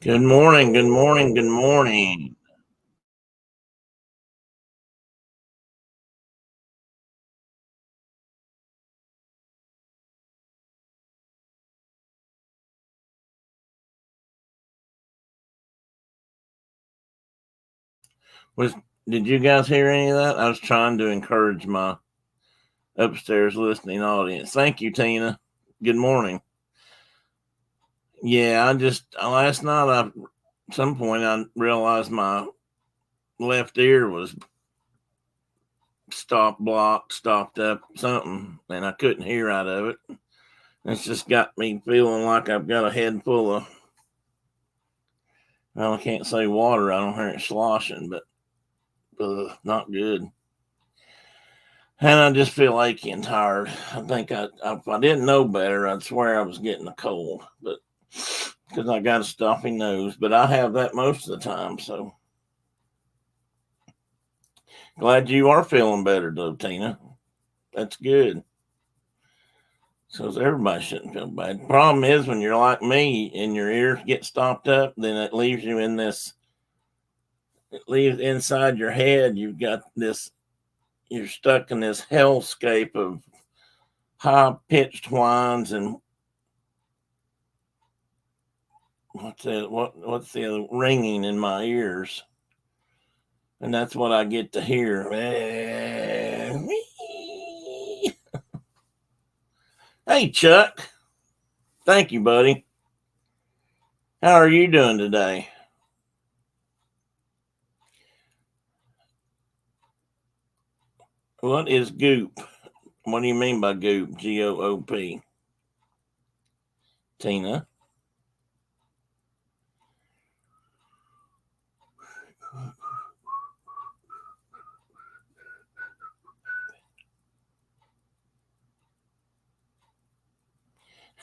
Good morning, good morning, good morning. Was did you guys hear any of that? I was trying to encourage my upstairs listening audience. Thank you, Tina. Good morning. Yeah, I just last night some point I realized my left ear was stopped up something, and I couldn't hear out of it. It's just got me feeling like I've got a head full of, well, I can't say water. I don't hear it sloshing, but not good. And I just feel achy and tired. I think if I didn't know better, I'd swear I was getting a cold, but because I got a stuffy nose, but I have that most of the time. So glad you are feeling better, though, Tina. That's good. So everybody shouldn't feel bad. Problem is, when you're like me and your ears get stopped up, then it leaves you in this. It leaves inside your head. You've got this. You're stuck in this hellscape of high pitched whines and what's the ringing in my ears, and that's what I get to hear. Hey, Chuck. Thank you, buddy. How are you doing today? What is goop? What do you mean by goop? GOOP? Tina.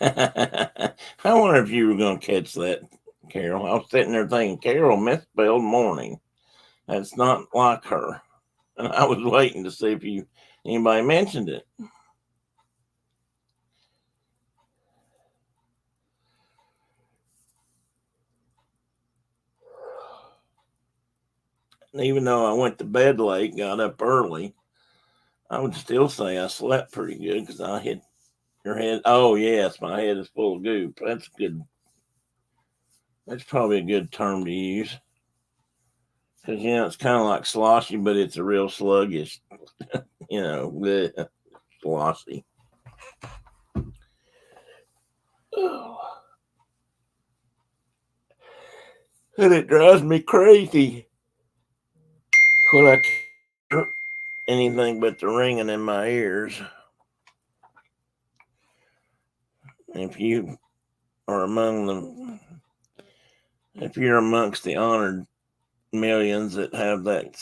I wonder if you were going to catch that, Carol. I was sitting there thinking, Carol misspelled morning. That's not like her. And I was waiting to see if anybody mentioned it. Even though I went to bed late, got up early, I would still say I slept pretty good because I hit your head. Oh, yes, my head is full of goop. That's good. That's probably a good term to use because, it's kind of like sloshy, but it's a real sluggish, bleh, sloshy. Oh, and it drives me crazy when I can't hear anything but the ringing in my ears. If you are among them, if you're amongst the honored millions that have that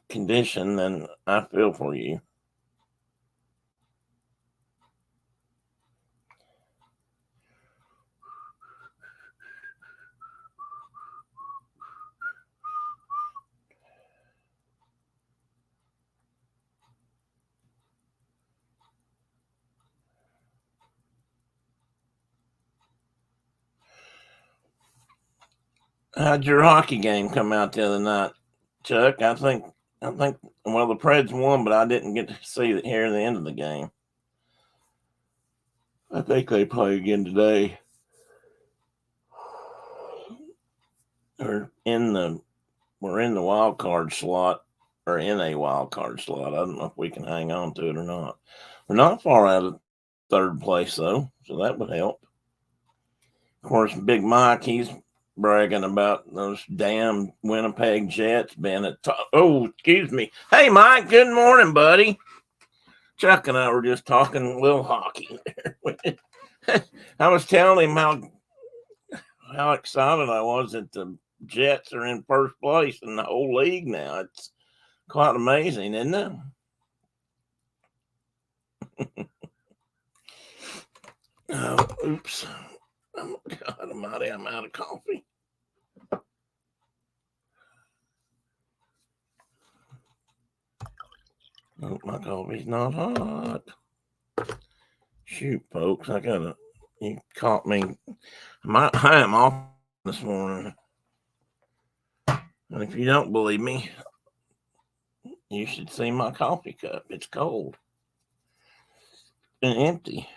condition, then I feel for you. How'd your hockey game come out the other night, Chuck? I think well, the Preds won, but I didn't get to see it here at the end of the game. I think they play again today. Or we're in the wild card slot, or in a wild card slot. I don't know if we can hang on to it or not. We're not far out of third place though, so that would help. Of course, Big Mike, he's bragging about those damn Winnipeg Jets being at top. Oh, excuse me. Hey, Mike. Good morning, buddy. Chuck and I were just talking a little hockey there. I was telling him how excited I was that the Jets are in first place in the whole league now. It's quite amazing, isn't it? Oh, oops. Oh, God almighty, I'm out of coffee. Oh, my coffee's not hot. Shoot, folks, you caught me. I am off this morning. And if you don't believe me, you should see my coffee cup. It's cold and empty.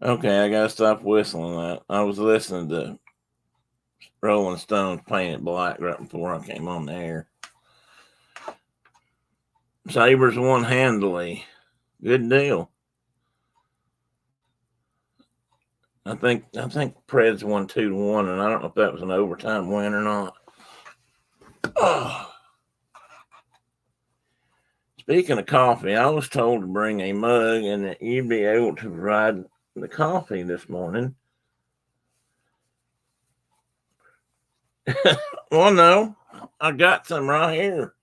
Okay, I gotta stop whistling that. I was listening to Rolling Stones Painted Black right before I came on the air. Sabres won handily. Good deal. I think Preds won 2-1, and I don't know if that was an overtime win or not. Oh. Speaking of coffee, I was told to bring a mug and that you'd be able to provide the coffee this morning. Well, no, I got some right here.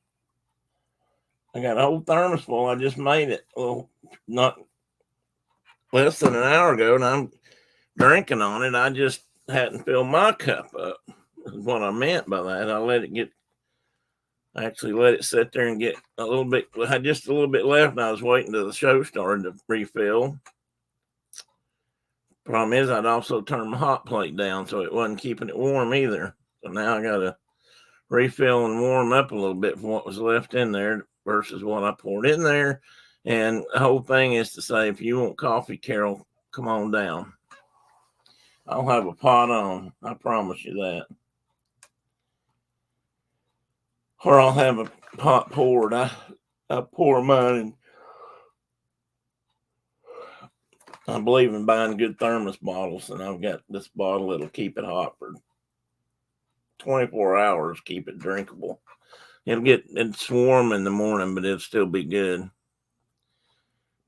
I got a whole thermos full. I just made it. Well, not less than an hour ago, and I'm drinking on it. I just hadn't filled my cup up. Is what I meant by that. I actually let it sit there and get a little bit. I had just a little bit left, and I was waiting till the show started to refill. Problem is, I'd also turned my hot plate down, so it wasn't keeping it warm either. So now I got to refill and warm up a little bit from what was left in there versus what I poured in there. And the whole thing is to say, if you want coffee, Carol, come on down. I'll have a pot on. I promise you that. Or I'll have a pot poured. I pour mine, and I believe in buying good thermos bottles, and I've got this bottle that'll keep it hot for 24 hours, keep it drinkable. It's warm in the morning, but it'll still be good.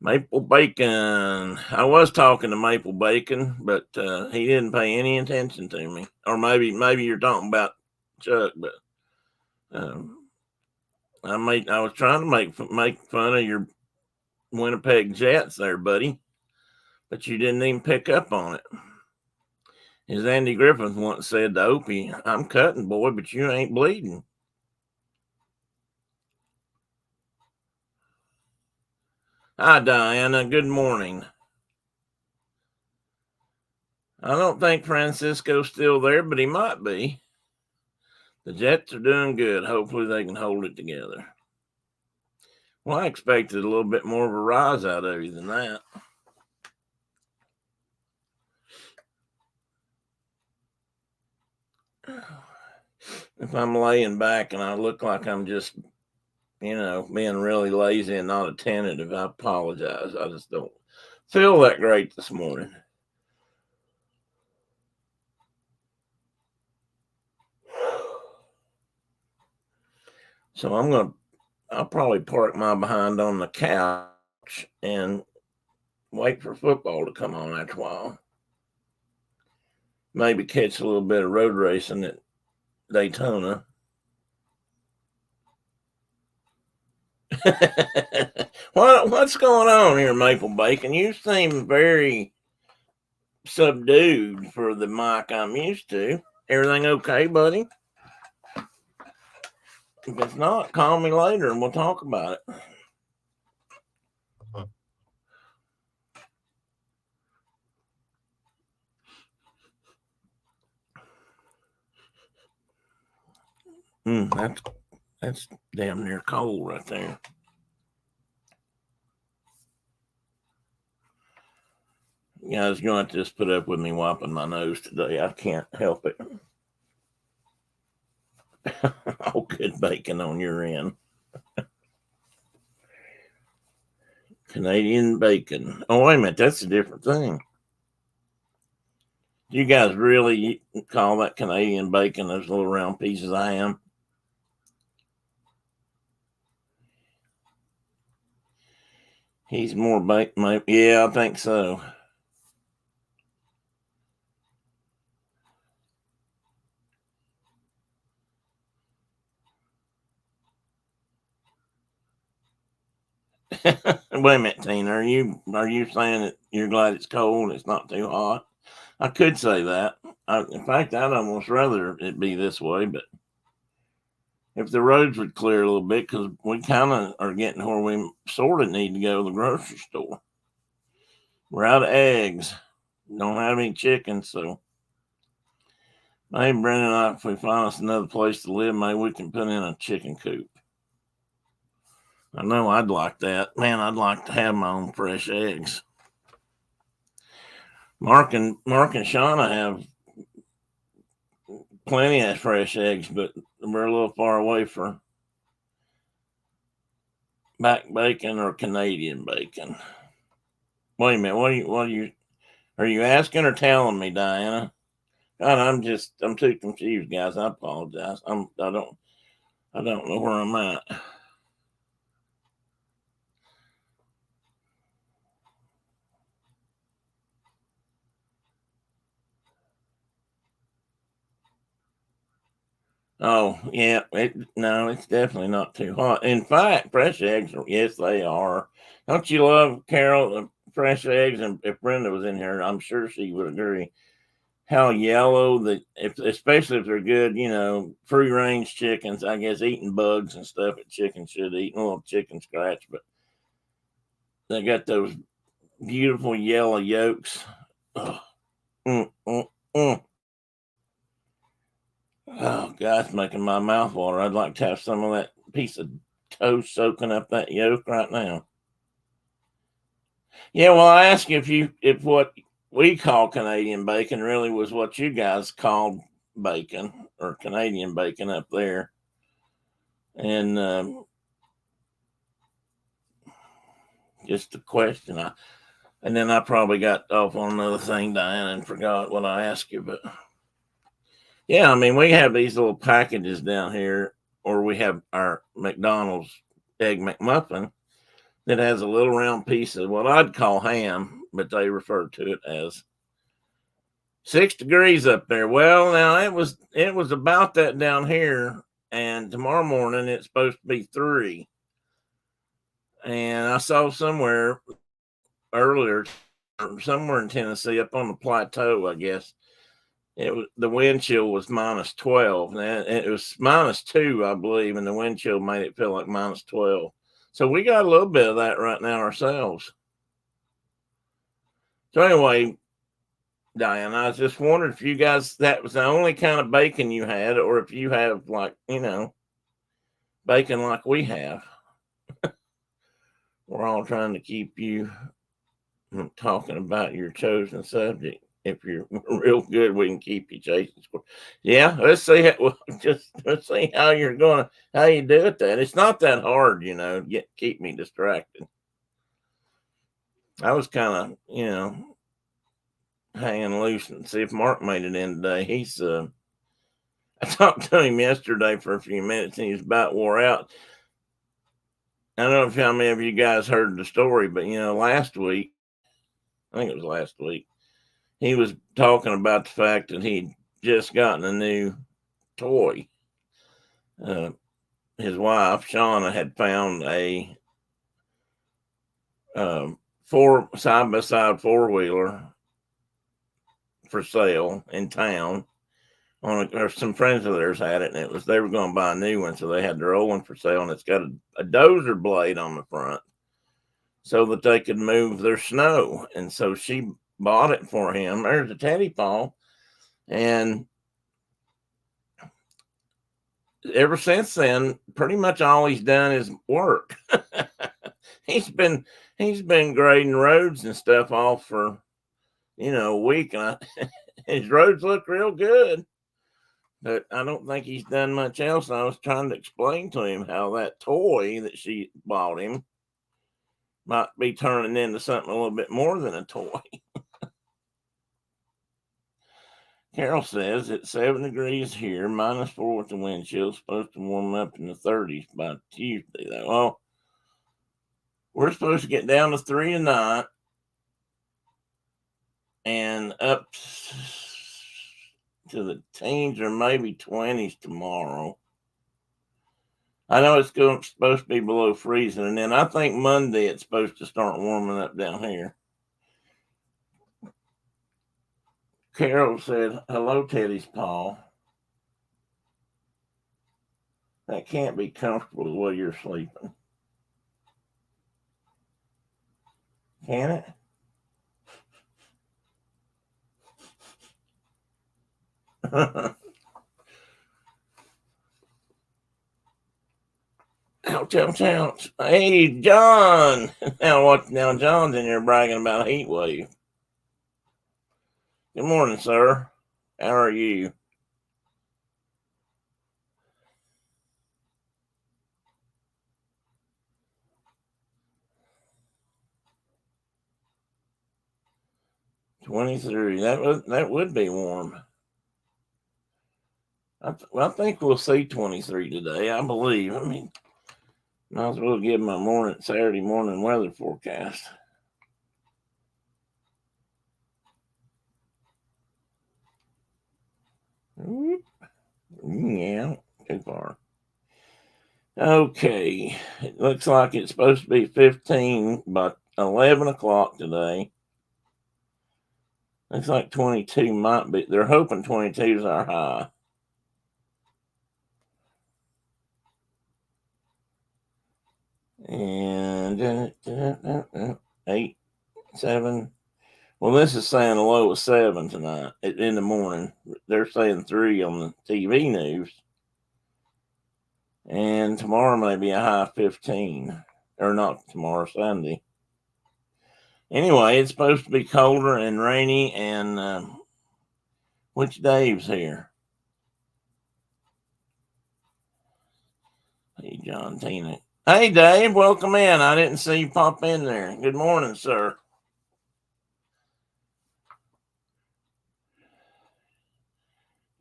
Maple Bacon. I was talking to Maple Bacon, but he didn't pay any attention to me. Or maybe you're talking about Chuck, but I was trying to make fun of your Winnipeg Jets there, buddy, but you didn't even pick up on it. As Andy Griffith once said to Opie, "I'm cutting, boy, but you ain't bleeding." Hi, Diana. Good morning. I don't think Francisco's still there, but he might be. The Jets are doing good. Hopefully they can hold it together. Well, I expected a little bit more of a rise out of you than that. If I'm laying back and I look like I'm just, being really lazy and not attentive, I apologize. I just don't feel that great this morning. So I'll probably park my behind on the couch and wait for football to come on after a while. Maybe catch a little bit of road racing at Daytona. What's going on here, Maple Bacon? You seem very subdued for the mic I'm used to. Everything okay, buddy? If it's not, call me later and we'll talk about it. That's damn near cold right there. You guys gonna have to just put up with me wiping my nose today. I can't help it. Oh, good bacon on your end. Canadian bacon. Oh, wait a minute. That's a different thing. Do you guys really call that Canadian bacon, those little round pieces I am? He's more bacon. Yeah, I think so. Wait a minute, Tina. Are you saying that you're glad it's cold? It's not too hot. I could say that. In fact, I'd almost rather it be this way, but if the roads would clear a little bit, because we kind of are getting where we sort of need to go to the grocery store. We're out of eggs. Don't have any chickens, so maybe Brenda and I, if we find us another place to live, maybe we can put in a chicken coop. I know I'd like that. Man, I'd like to have my own fresh eggs. Mark and Shauna have plenty of fresh eggs, but we're a little far away for back bacon or Canadian bacon. Wait a minute, are you asking or telling me, Diana? God, I'm too confused, guys. I apologize. I don't know where I'm at. Oh, yeah. It's definitely not too hot. In fact, fresh eggs, yes, they are. Don't you love, Carol, fresh eggs? And if Brenda was in here, I'm sure she would agree. How yellow especially if they're good, free range chickens. I guess eating bugs and stuff that chickens should eat, a little chicken scratch, but they got those beautiful yellow yolks. Oh, oh, God, it's making my mouth water. I'd like to have some of that piece of toast soaking up that yolk right now. Yeah, well, I asked you if what we call Canadian bacon really was what you guys called bacon or Canadian bacon up there. And just a question. And then I probably got off on another thing, Diana, and forgot what I asked you. But yeah, I mean, we have these little packages down here, or we have our McDonald's Egg McMuffin that has a little round piece of what I'd call ham, but they refer to it as 6 degrees up there. Well, now it was about that down here, and tomorrow morning it's supposed to be 3. And I saw somewhere earlier, somewhere in Tennessee, up on the plateau, I guess the wind chill was -12. And it was -2, I believe, and the wind chill made it feel like -12. So we got a little bit of that right now ourselves. So anyway, Diane, I was just wondering if you guys, that was the only kind of bacon you had, or if you have bacon like we have. We're all trying to keep you from talking about your chosen subject. If you're real good, we can keep you chasing. Yeah, let's see. Let's see how you do it. That it's not that hard, keep me distracted. I was kind of, hanging loose and see if Mark made it in today. I talked to him yesterday for a few minutes and he was about wore out. I don't know if how many of you guys heard the story, but last week, I think it was last week, he was talking about the fact that he'd just gotten a new toy. His wife, Shauna, had found a side-by-side 4-wheeler for sale in town. Or some friends of theirs had it, and they were going to buy a new one, so they had their old one for sale, and it's got a dozer blade on the front so that they could move their snow. And so she bought it for him. There's a teddy paw. And ever since then, pretty much all he's done is work. he's been grading roads and stuff off for a week, and his roads look real good, but I don't think he's done much else. And I was trying to explain to him how that toy that she bought him might be turning into something a little bit more than a toy. Carol says it's 7 degrees here, -4 with the wind chill. Supposed to warm up in the 30s by Tuesday, though. Well, we're supposed to get down to 3 tonight and up to the teens or maybe 20s tomorrow. I know it's supposed to be below freezing, and then I think Monday it's supposed to start warming up down here. Carol said, hello, Teddy's paw. That can't be comfortable the way you're sleeping. Can it? Ouch, ouch, ouch. Hey, John. Now John's in here bragging about a heat wave. Good morning, sir. How are you? $23. That would be warm. I think we'll see 23 today. I believe. I mean, might as well give my Saturday morning weather forecast. Yeah, too far. Okay, it looks like it's supposed to be 15 by 11 o'clock today. Looks like 22 might be. They're hoping 22 is our high. And 8, 7. Well, this is saying a low of 7 tonight in the morning. They're saying 3 on the TV news. And tomorrow may be a high of 15. Or not tomorrow, Sunday. Anyway, it's supposed to be colder and rainy. And which Dave's here? Hey, John, Tina. Hey, Dave, welcome in. I didn't see you pop in there. Good morning, sir.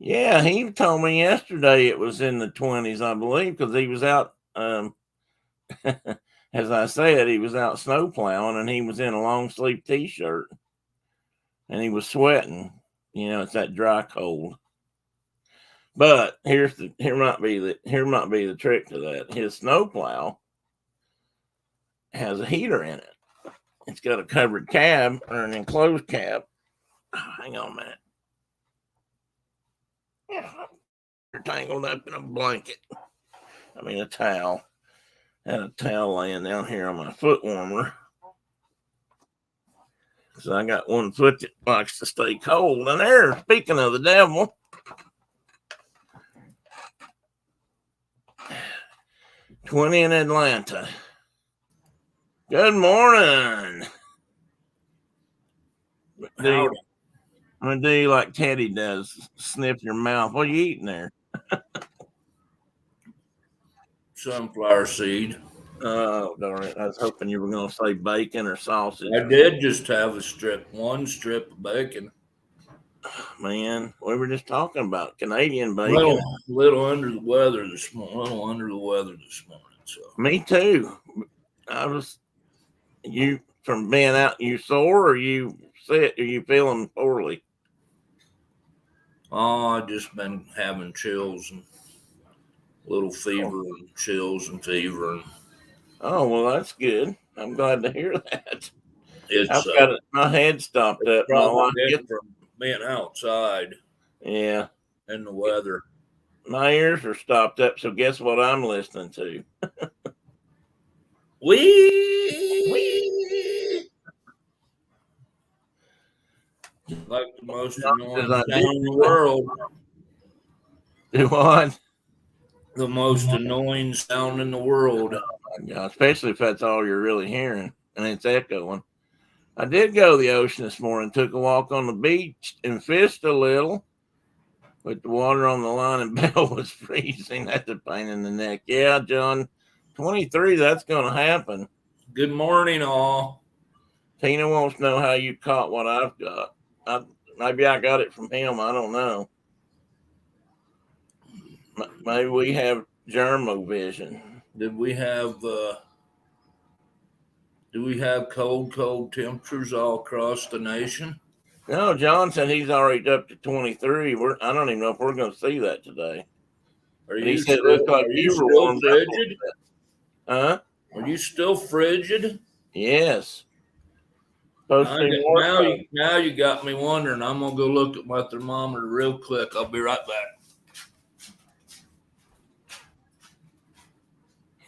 Yeah, he told me yesterday it was in the 20s, I believe, because he was out, as I said, he was out snow plowing and he was in a long sleeve t-shirt and he was sweating. You know, it's that dry cold. But here might be the trick to that. His snow plow has a heater in it. It's got a covered cab or an enclosed cab. Oh, hang on a minute. Yeah, you're tangled up in a blanket. I mean, a towel. I had a towel laying down here on my foot warmer. So I got one foot that likes to stay cold. And there, speaking of the devil, $20 in Atlanta. Good morning. I'm gonna do you like Teddy does, sniff your mouth. What are you eating there? Sunflower seed. Oh, darn it. I was hoping you were going to say bacon or sausage. I did just have one strip of bacon. Man, we were just talking about Canadian bacon. Little under the weather this morning. So. Me too. You from being out, you sore or you sick? Are you feeling poorly? Oh, I just been having chills and little fever and chills and fever. Oh, well, that's good. I'm glad to hear that. It's my head stopped up. Probably from being outside. Yeah. And the weather. My ears are stopped up, so guess what I'm listening to? Wee! Like the most annoying sound in the world. Do what? The most annoying sound in the world. Oh my God, especially if that's all you're really hearing and it's echoing. I did go to the ocean this morning, took a walk on the beach and fished a little with the water on the line, and Bell was freezing. That's a pain in the neck. Yeah, John, 23, that's going to happen. Good morning, all. Tina wants to know how you caught what I've got. Maybe I got it from him. I don't know. Maybe we have germovision. Did we have cold temperatures all across the nation? No, John said he's already up to 23. I don't even know if we're going to see that today. He said it looks like you were still frigid. Huh? Are you still frigid? Yes. Supposed to be more so. Now you got me wondering. I'm gonna go look at my thermometer real quick. I'll be right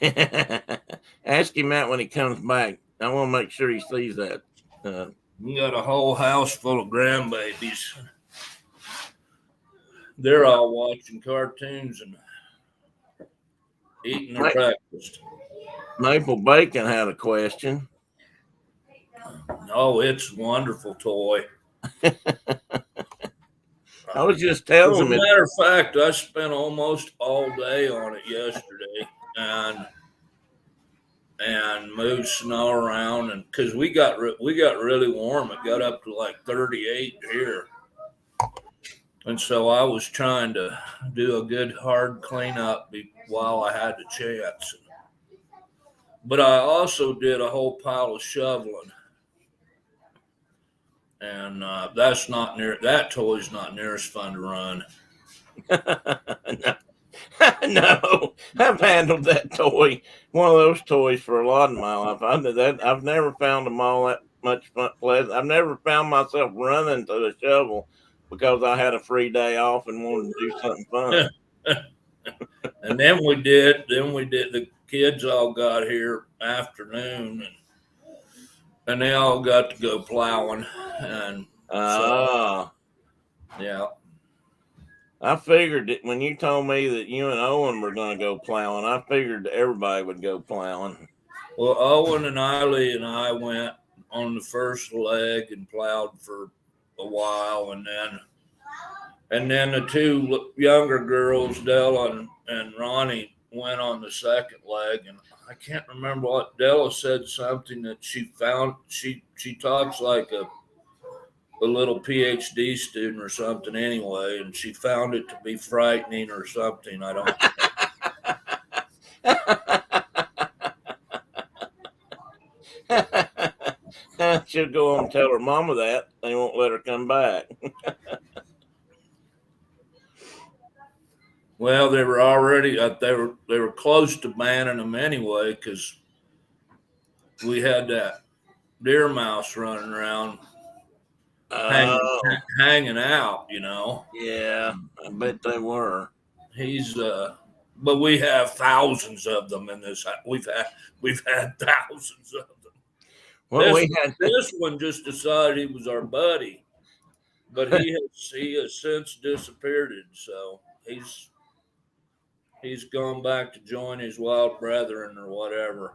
back. Ask him that when he comes back. I want to make sure he sees that. You got a whole house full of grandbabies. They're all watching cartoons and eating their breakfast. Maple Bacon had a question. Oh, it's a wonderful toy. I was just telling him. As a matter of fact, I spent almost all day on it yesterday and moved snow around, and because we got really warm, it got up to like 38 here, and so I was trying to do a good hard cleanup while I had the chance. But I also did a whole pile of shoveling. And that toy's not near as fun to run. No, I've handled that toy, one of those toys, for a lot of my life. I've never found them all that much fun. I've never found myself running to the shovel because I had a free day off and wanted to do something fun. And then we did. The kids all got here afternoon, and they all got to go plowing. And yeah. I figured that when you told me that you and Owen were going to go plowing, I figured that everybody would go plowing. Well, Owen and Eiley and I went on the first leg and plowed for a while, and then the two younger girls, Della and Ronnie, went on the second leg. And I can't remember what Della said. Something that she found. She talks like a little PhD student or something anyway, and she found it to be frightening or something. I don't. She'll go home and tell her mama that. They won't let her come back. Well, they were already they were close to banning them anyway, because we had that deer mouse running around. Hanging out, you know. Yeah, I bet they were. But we have thousands of them in this. We've had thousands of them. Well, this one just decided he was our buddy, but he has since disappeared. So he's gone back to join his wild brethren or whatever.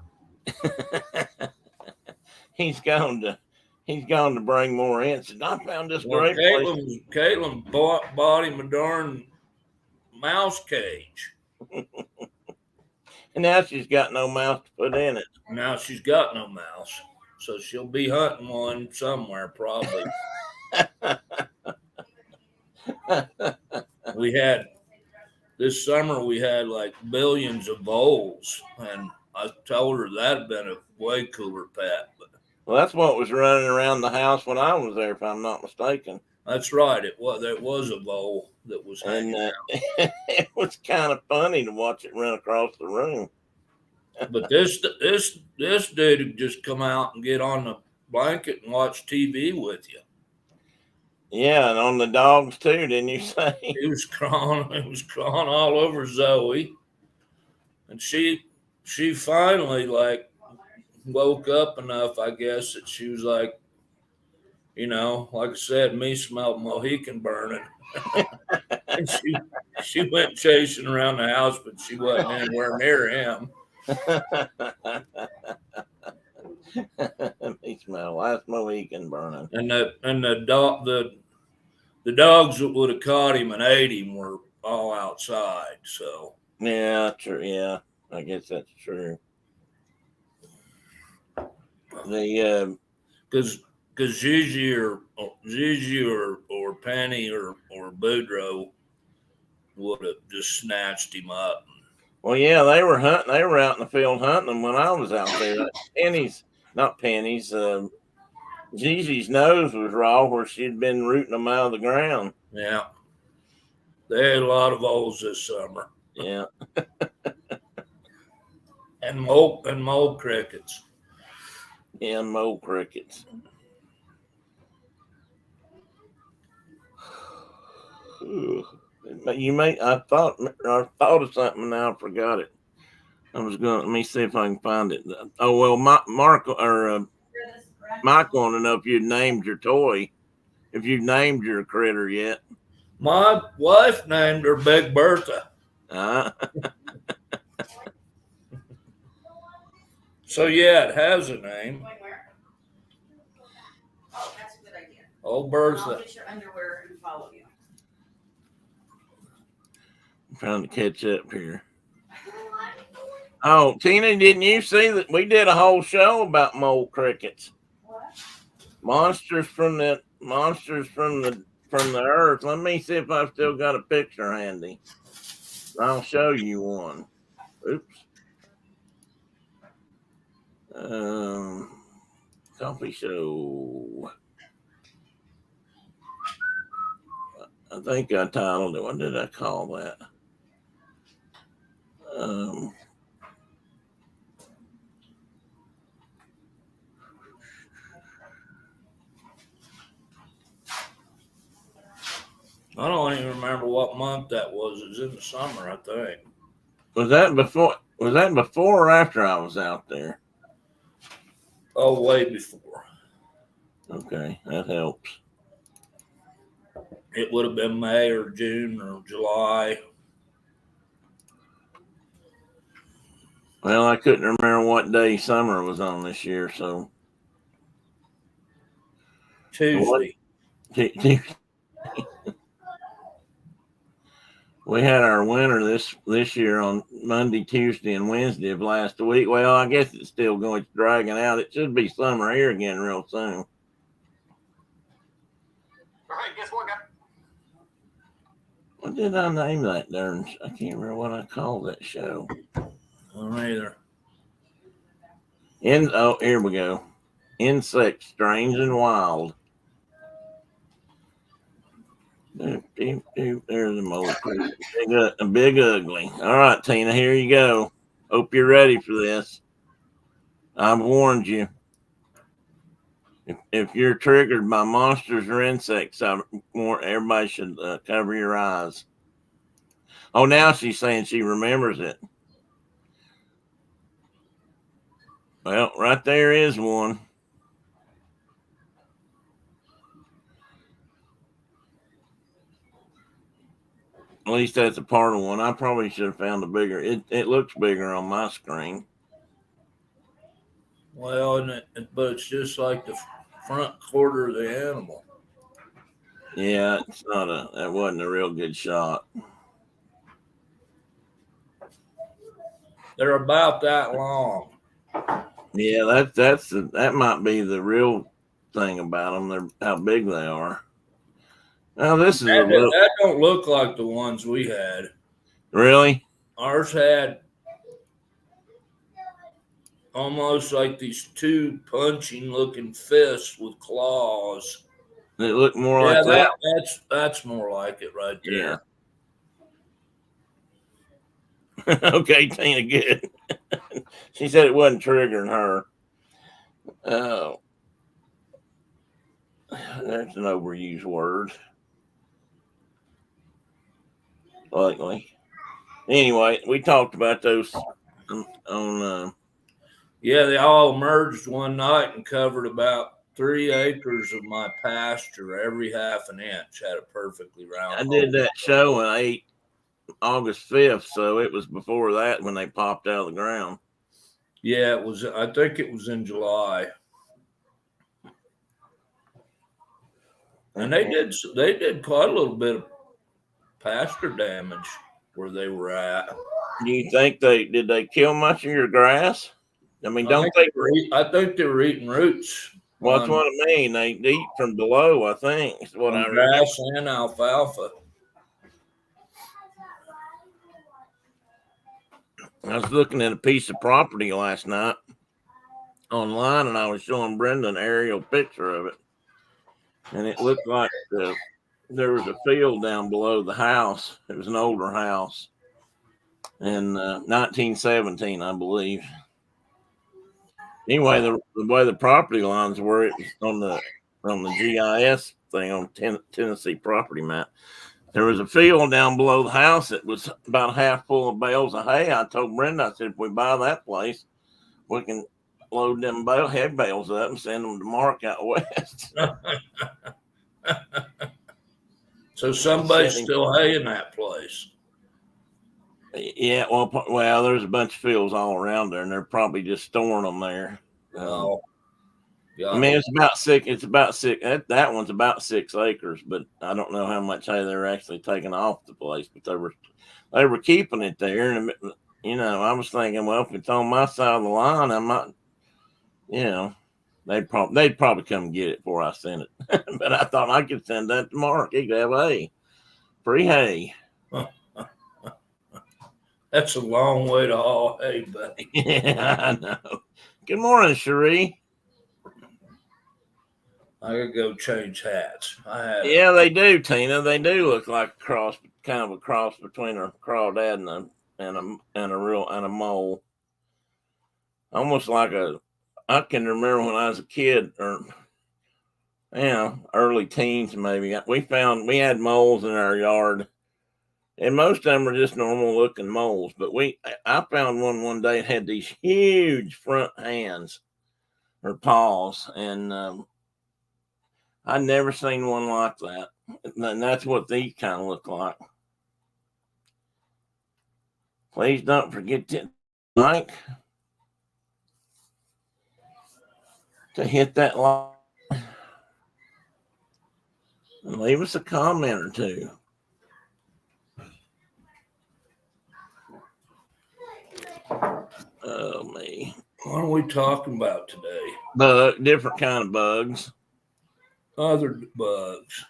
He's gone to bring more incidents. I found this great place. Caitlin bought him a darn mouse cage. And now she's got no mouse to put in it. Now she's got no mouse. So she'll be hunting one somewhere, probably. This summer we had like billions of voles, and I told her that'd been a way cooler pet. Well, that's what was running around the house when I was there, if I'm not mistaken. That's right. There was a vole that was hanging out. It was kind of funny to watch it run across the room. But this dude would just come out and get on the blanket and watch TV with you. Yeah, and on the dogs too, didn't you say? He was crawling all over Zoe, and she finally woke up enough, I guess, that she was like, you know, like I said, me smelled Mohican burning. And she went chasing around the house, but she wasn't anywhere near him. Me smell last Mohican burning. And the dogs that would have caught him and ate him were all outside. So yeah, true. Yeah, I guess that's true. Because Gigi or Penny or Boudreaux would have just snatched him up. Well, yeah, they were hunting. They were out in the field hunting them when I was out there. Not Penny's. Gigi's nose was raw where she'd been rooting them out of the ground. Yeah, they had a lot of voles this summer. Yeah, and mole crickets. Yeah, mole crickets. Ugh. But I thought of something and now I forgot it. Let me see if I can find it. Oh, well, Michael wanted to know if you'd named your toy, if you've named your critter yet. My wife named her Big Bertha. Uh, So yeah, it has a name. Going where? Oh, that's a good idea. Oh, I'll Bertha. get your underwear and follow you. I'm trying to catch up here. Oh, Tina, didn't you see that we did a whole show about mole crickets? What? Monsters from the earth. Let me see if I've still got a picture handy. I'll show you one. Oops. Coffee show. I think I titled it. What did I call that? I don't even remember what month that was. It was in the summer, I think. Was that before or after I was out there? Oh, way before. Okay, that helps. It would have been May or June or July. Well, I couldn't remember what day summer was on this year, so Tuesday. We had our winter this year on Monday, Tuesday, and Wednesday of last week. Well, I guess it's still going, it's dragging out. It should be summer here again real soon. All right, guess what, guys? What did I name that darn? I can't remember what I called that show. I don't either. Oh, here we go. Insects, Strange and Wild. There's a mole cricket. Big ugly. All right, Tina, here you go. Hope you're ready for this. I've warned you. If you're triggered by monsters or insects, everybody should cover your eyes. Oh, now she's saying she remembers it. Well, right there is one. At least that's a part of one. I probably should have found a bigger. It looks bigger on my screen. Well, but it's just like the front quarter of the animal. Yeah, that wasn't a real good shot. They're about that long. Yeah, that might be the real thing about them. They're how big they are. Now this is that don't look like the ones we had. Really? Ours had almost like these two punching looking fists with claws. They look more like that. That's more like it right there. Yeah. Okay, Tina, good. She said it wasn't triggering her. Oh, that's an overused word. Lately. Anyway, we talked about those on. Yeah, they all merged one night and covered about 3 acres of my pasture. Every half an inch had a perfectly round. I did that show on August 5th, so it was before that when they popped out of the ground. Yeah, it was. I think it was in July. And they did quite a little bit of pasture damage where they were at. Do you think did they kill much of your grass? I mean, I think they were eating roots. Well, that's what I mean. They eat from below, I think. Is what I read. Grass and alfalfa. I was looking at a piece of property last night online, and I was showing Brenda an aerial picture of it. And it looked like there was a field down below the house. It was an older house in 1917, I believe. Anyway, the way the property lines were, it was on the GIS thing on Tennessee property map. there was a field down below the house that was about half full of bales of hay. I told Brenda, I said, if we buy that place, we can load them hay bales up and send them to Mark out west. So somebody's still haying that place. Yeah, well, there's a bunch of fields all around there, and they're probably just storing them there. Yeah. I mean, it's about six. That one's about 6 acres, but I don't know how much hay they're actually taking off the place. But they were keeping it there, and I was thinking, well, if it's on my side of the line, I might, they'd probably come get it before I sent it. But I thought I could send that to Mark. He could have hay, free hay. That's a long way to haul hay, buddy. Yeah, I know. Good morning, Cherie. I could go change hats. Yeah, they do, Tina. They do look like kind of a cross between a crawdad and a mole. Almost like I can remember when I was a kid, or early teens maybe. We had moles in our yard, and most of them were just normal looking moles. But I found one day that had these huge front hands or paws, and I'd never seen one like that. And that's what these kind of look like. Please don't forget to like, to hit that like, and leave us a comment or two. Oh, me. What are we talking about today? Different kind of bugs. Other bugs.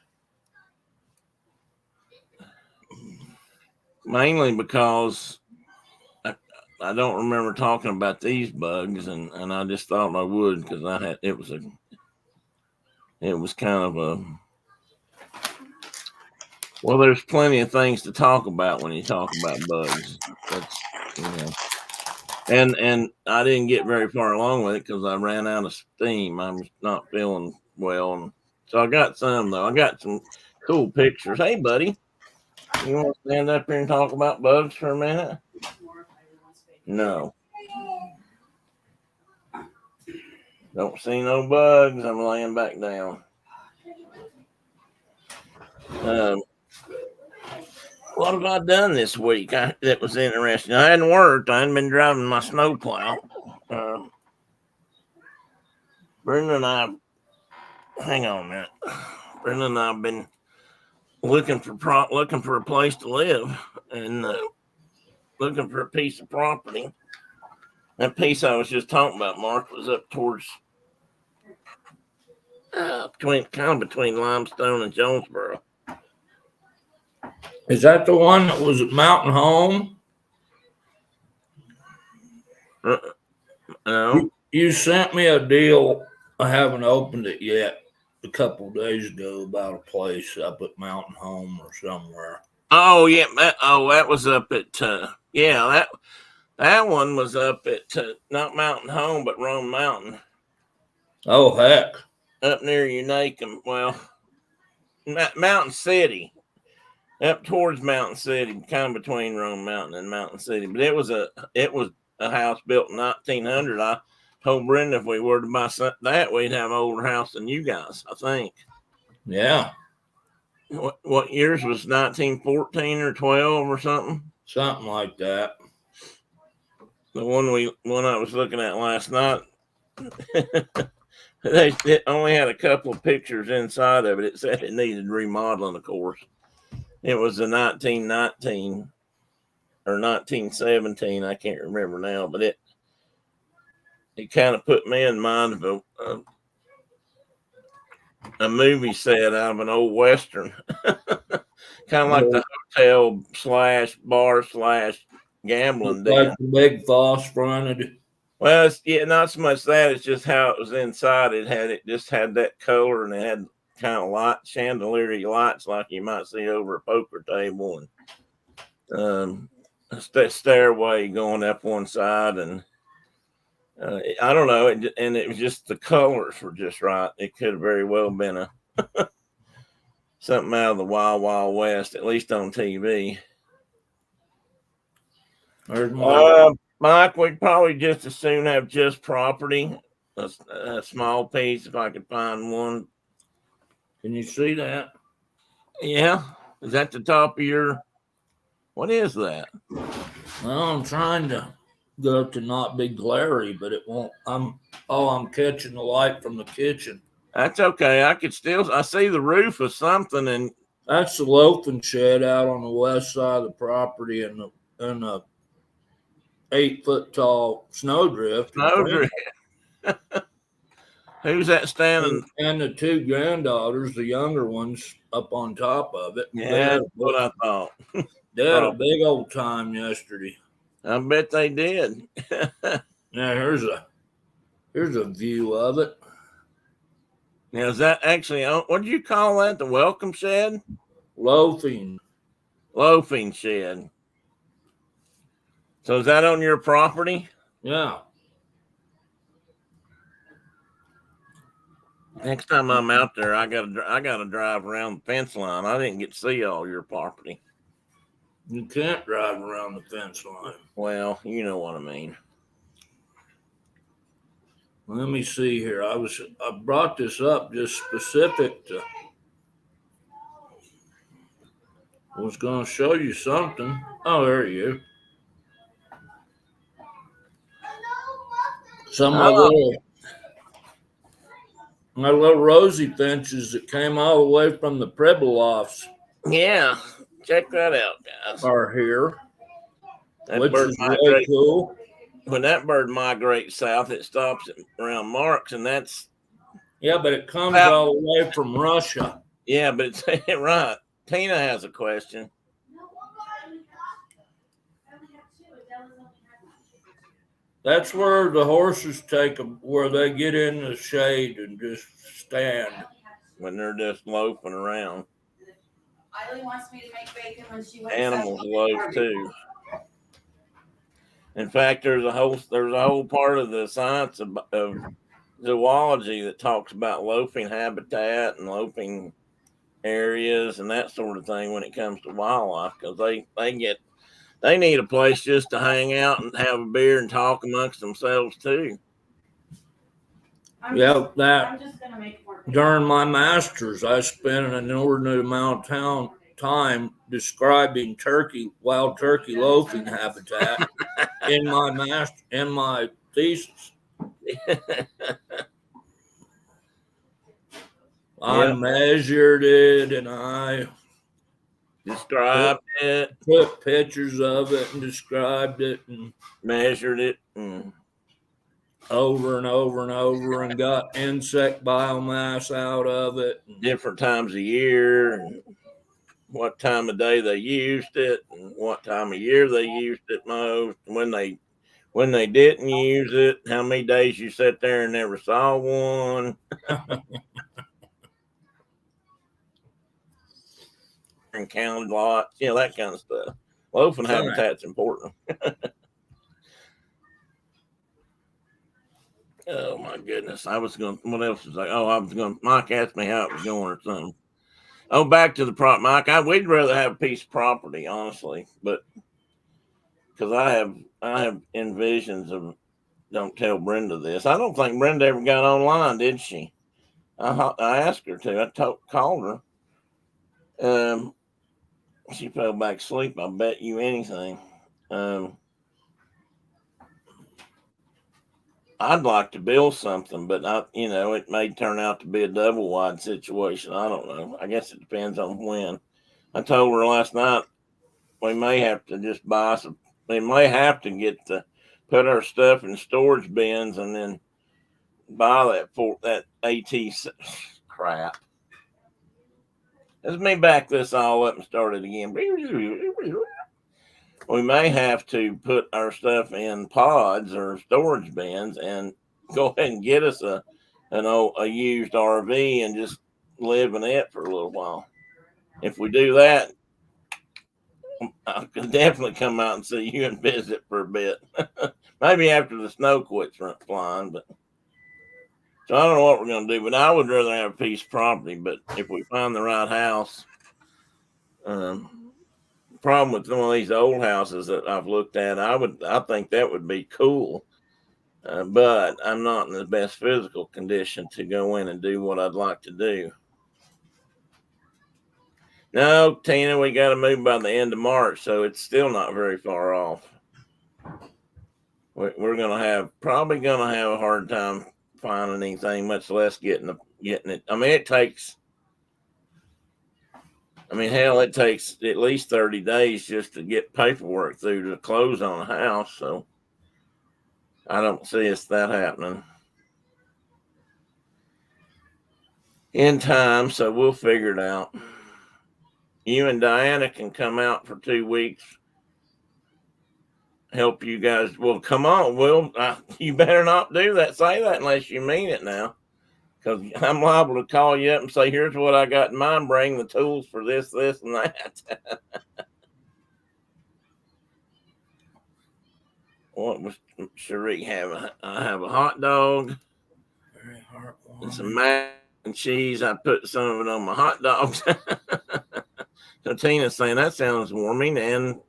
Mainly because I don't remember talking about these bugs, and I just thought I would because it was kind of there's plenty of things to talk about when you talk about bugs. And I didn't get very far along with it because I ran out of steam. I'm not feeling well, and so I got some though. I got some cool pictures. Hey, buddy, you want to stand up here and talk about bugs for a minute? No. Don't see no bugs. I'm laying back down. What have I done this week? That was interesting. I hadn't worked. I hadn't been driving my snowplow. Brenda and I, hang on a minute. Brenda and I have been looking for a place to live and looking for a piece of property. That piece I was just talking about, Mark, was up towards between Limestone and Jonesboro. Is that the one that was at Mountain Home? No. You sent me a deal. I haven't opened it yet. A couple of days ago about a place up at Mountain Home or somewhere. Oh yeah. That was up at that one was up at not Mountain Home but Rome Mountain. Oh heck. Up near Unacum. Well, Mountain City. Up towards Mountain City, kind of between Rome Mountain and Mountain City. But it was a house built in 1900. I told Brenda if we were to buy that, we'd have an older house than you guys, I think. Yeah. What years was 1914 or 12 or something? Something like that. The one I was looking at last night, it only had a couple of pictures inside of it. It said it needed remodeling, of course. It was a 1919 or 1917. I can't remember now, but it kind of put me in mind of a movie set out of an old Western, kind of like the hotel / bar / gambling deal. Like the big false fronted. Well, it's, not so much that. It's just how it was inside. It just had that color, and it had kind of chandelier lights like you might see over a poker table, and a stairway going up one side, and I don't know, and it was just the colors were just right. It could have very well been something out of the Wild Wild West, at least on TV. There's my Mike, we'd probably just as soon have just property, a small piece if I could find one. Can you see that? Yeah, is that the top of your? What is that? Well, I'm trying to go to not be glary, but it won't. I'm catching the light from the kitchen. That's okay. I see the roof of something, and That's the loafing shed out on the west side of the property, and the 8-foot tall snowdrift. snowdrift. Who's that standing? And the two granddaughters, the younger ones, up on top of it. Yeah, that's what I thought. They had a big old time yesterday. I bet they did. Now here's a view of it. Now, is that actually, what do you call that? The welcome shed? Loafing. Loafing shed. So is that on your property? Yeah. Next time I'm out there, I gotta drive around the fence line. I didn't get to see all your property. You can't drive around the fence line. Well, you know what I mean. Let me see here. I brought this up just specific to. I was going to show you something. Oh, there you go. Some of my little rosy finches that came all the way from the Prebolofs Yeah, check that out, guys. are here, That which bird is really migrates. cool. When that bird migrates south, it stops around Marks, and that's Yeah, but it comes all the way from Russia. yeah, but it's right. Tina has a question. That's where the horses take them, where they get in the shade and just stand. When they're just loafing around. Eileen wants me to make bacon when she wakes Animals up. loaf too. In fact, there's a whole part of the science of zoology that talks about loafing habitat and loafing areas and that sort of thing when it comes to wildlife, because they need a place just to hang out and have a beer and talk amongst themselves too. I'm Yeah, just gonna make more. during my master's, I spent an inordinate amount of time describing wild turkey loafing habitat in my thesis. I measured it and I Described it, took pictures of it and described it and measured it, and over and over and over and got insect biomass out of it. different times of year, and what time of day they used it, and what time of year they used it most, and when they didn't use it, how many days you sat there and never saw one. And counted lots, that kind of stuff. Loafing habitat's important. Oh my goodness. What else was Mike asked me how it was going or something. Oh, back to the prop, Mike. We'd rather have a piece of property, honestly, but because I have envisions of, don't tell Brenda this. I don't think Brenda ever got online, did she? I asked her to. I called her. She fell back asleep. I'll bet you anything. I'd like to build something, but it may turn out to be a double wide situation. I don't know. I guess it depends on when. I told her last night we may have to just buy some. We may have to put our stuff in storage bins and then buy that AT crap. Let me back this all up and start it again. We may have to put our stuff in pods or storage bins and go ahead and get us a used RV and just live in it for a little while. If we do that, I can definitely come out and see you and visit for a bit. Maybe after the snow quits flying, but So I don't know what we're going to do, but I would rather have a piece of property. But if we find the right house, problem with some of these old houses that I've looked at, I think that would be cool. But I'm not in the best physical condition to go in and do what I'd like to do. No, Tina, we got to move by the end of March, so it's still not very far off. We're probably gonna have a hard time finding anything, much less getting it. I mean, it takes at least 30 days just to get paperwork through to close on a house. So I don't see that happening in time. So we'll figure it out. You and Diana can come out for 2 weeks. Help you guys. Well, come on. You better not do that. Say that unless you mean it now. Because I'm liable to call you up and say, here's what I got in mind. Bring the tools for this, and that. What was Cherie have? I have a hot dog. Very heartwarming. And some mac and cheese. I put some of it on my hot dogs. So Tina's saying that sounds warming and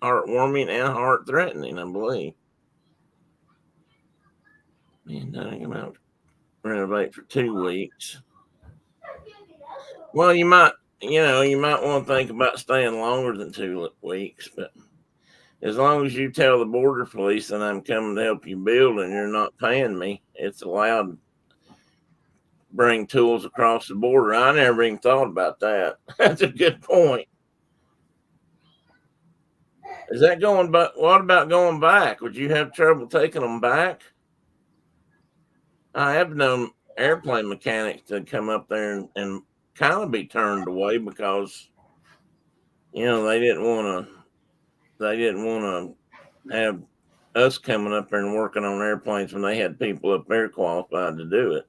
heartwarming and heart-threatening, I believe. Man, I think I'm out to renovate for 2 weeks. Well, you might want to think about staying longer than 2 weeks, but as long as you tell the border police that I'm coming to help you build and you're not paying me, it's allowed to bring tools across the border. I never even thought about that. That's a good point. Is that going back? What about going back? Would you have trouble taking them back? I have known airplane mechanics to come up there and kind of be turned away because, they didn't want to have us coming up there and working on airplanes when they had people up there qualified to do it.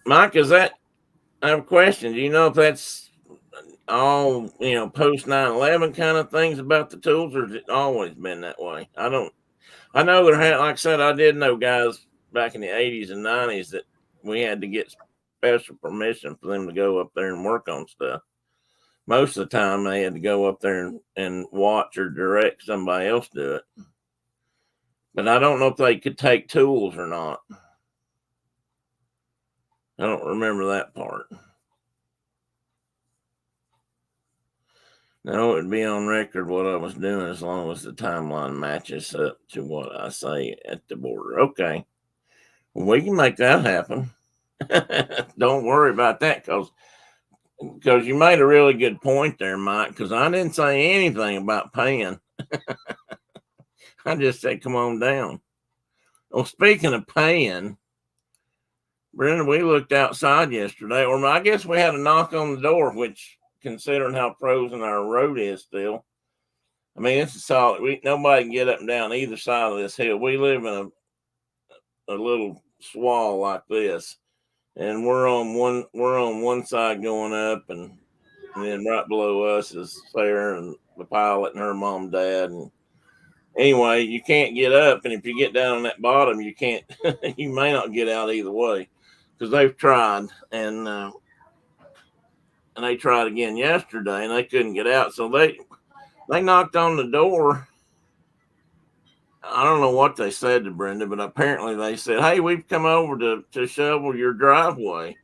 Mike, I have a question. Do you know if that's all, post 9/11 kind of things about the tools, or has it always been that way? I know like I said, I did know guys back in the 80s and 90s that we had to get special permission for them to go up there and work on stuff. Most of the time they had to go up there and watch or direct somebody else do it. But I don't know if they could take tools or not. I don't remember that part. No, it would be on record what I was doing as long as the timeline matches up to what I say at the border. Okay. Well, we can make that happen. Don't worry about that because you made a really good point there, Mike, because I didn't say anything about paying. I just said, come on down. Well, speaking of paying, Brenda, we looked outside yesterday, or I guess we had a knock on the door, which, considering how frozen our road is still, I mean, it's a solid. Nobody can get up and down either side of this hill. We live in a little swall like this, and we're on one side going up, and then right below us is Sarah and the pilot and her mom and dad. And anyway, you can't get up, and if you get down on that bottom, you can't. You may not get out either way because they've tried, and they tried again yesterday, and they couldn't get out. So they knocked on the door. I don't know what they said to Brenda, but apparently they said, "Hey, we've come over to shovel your driveway."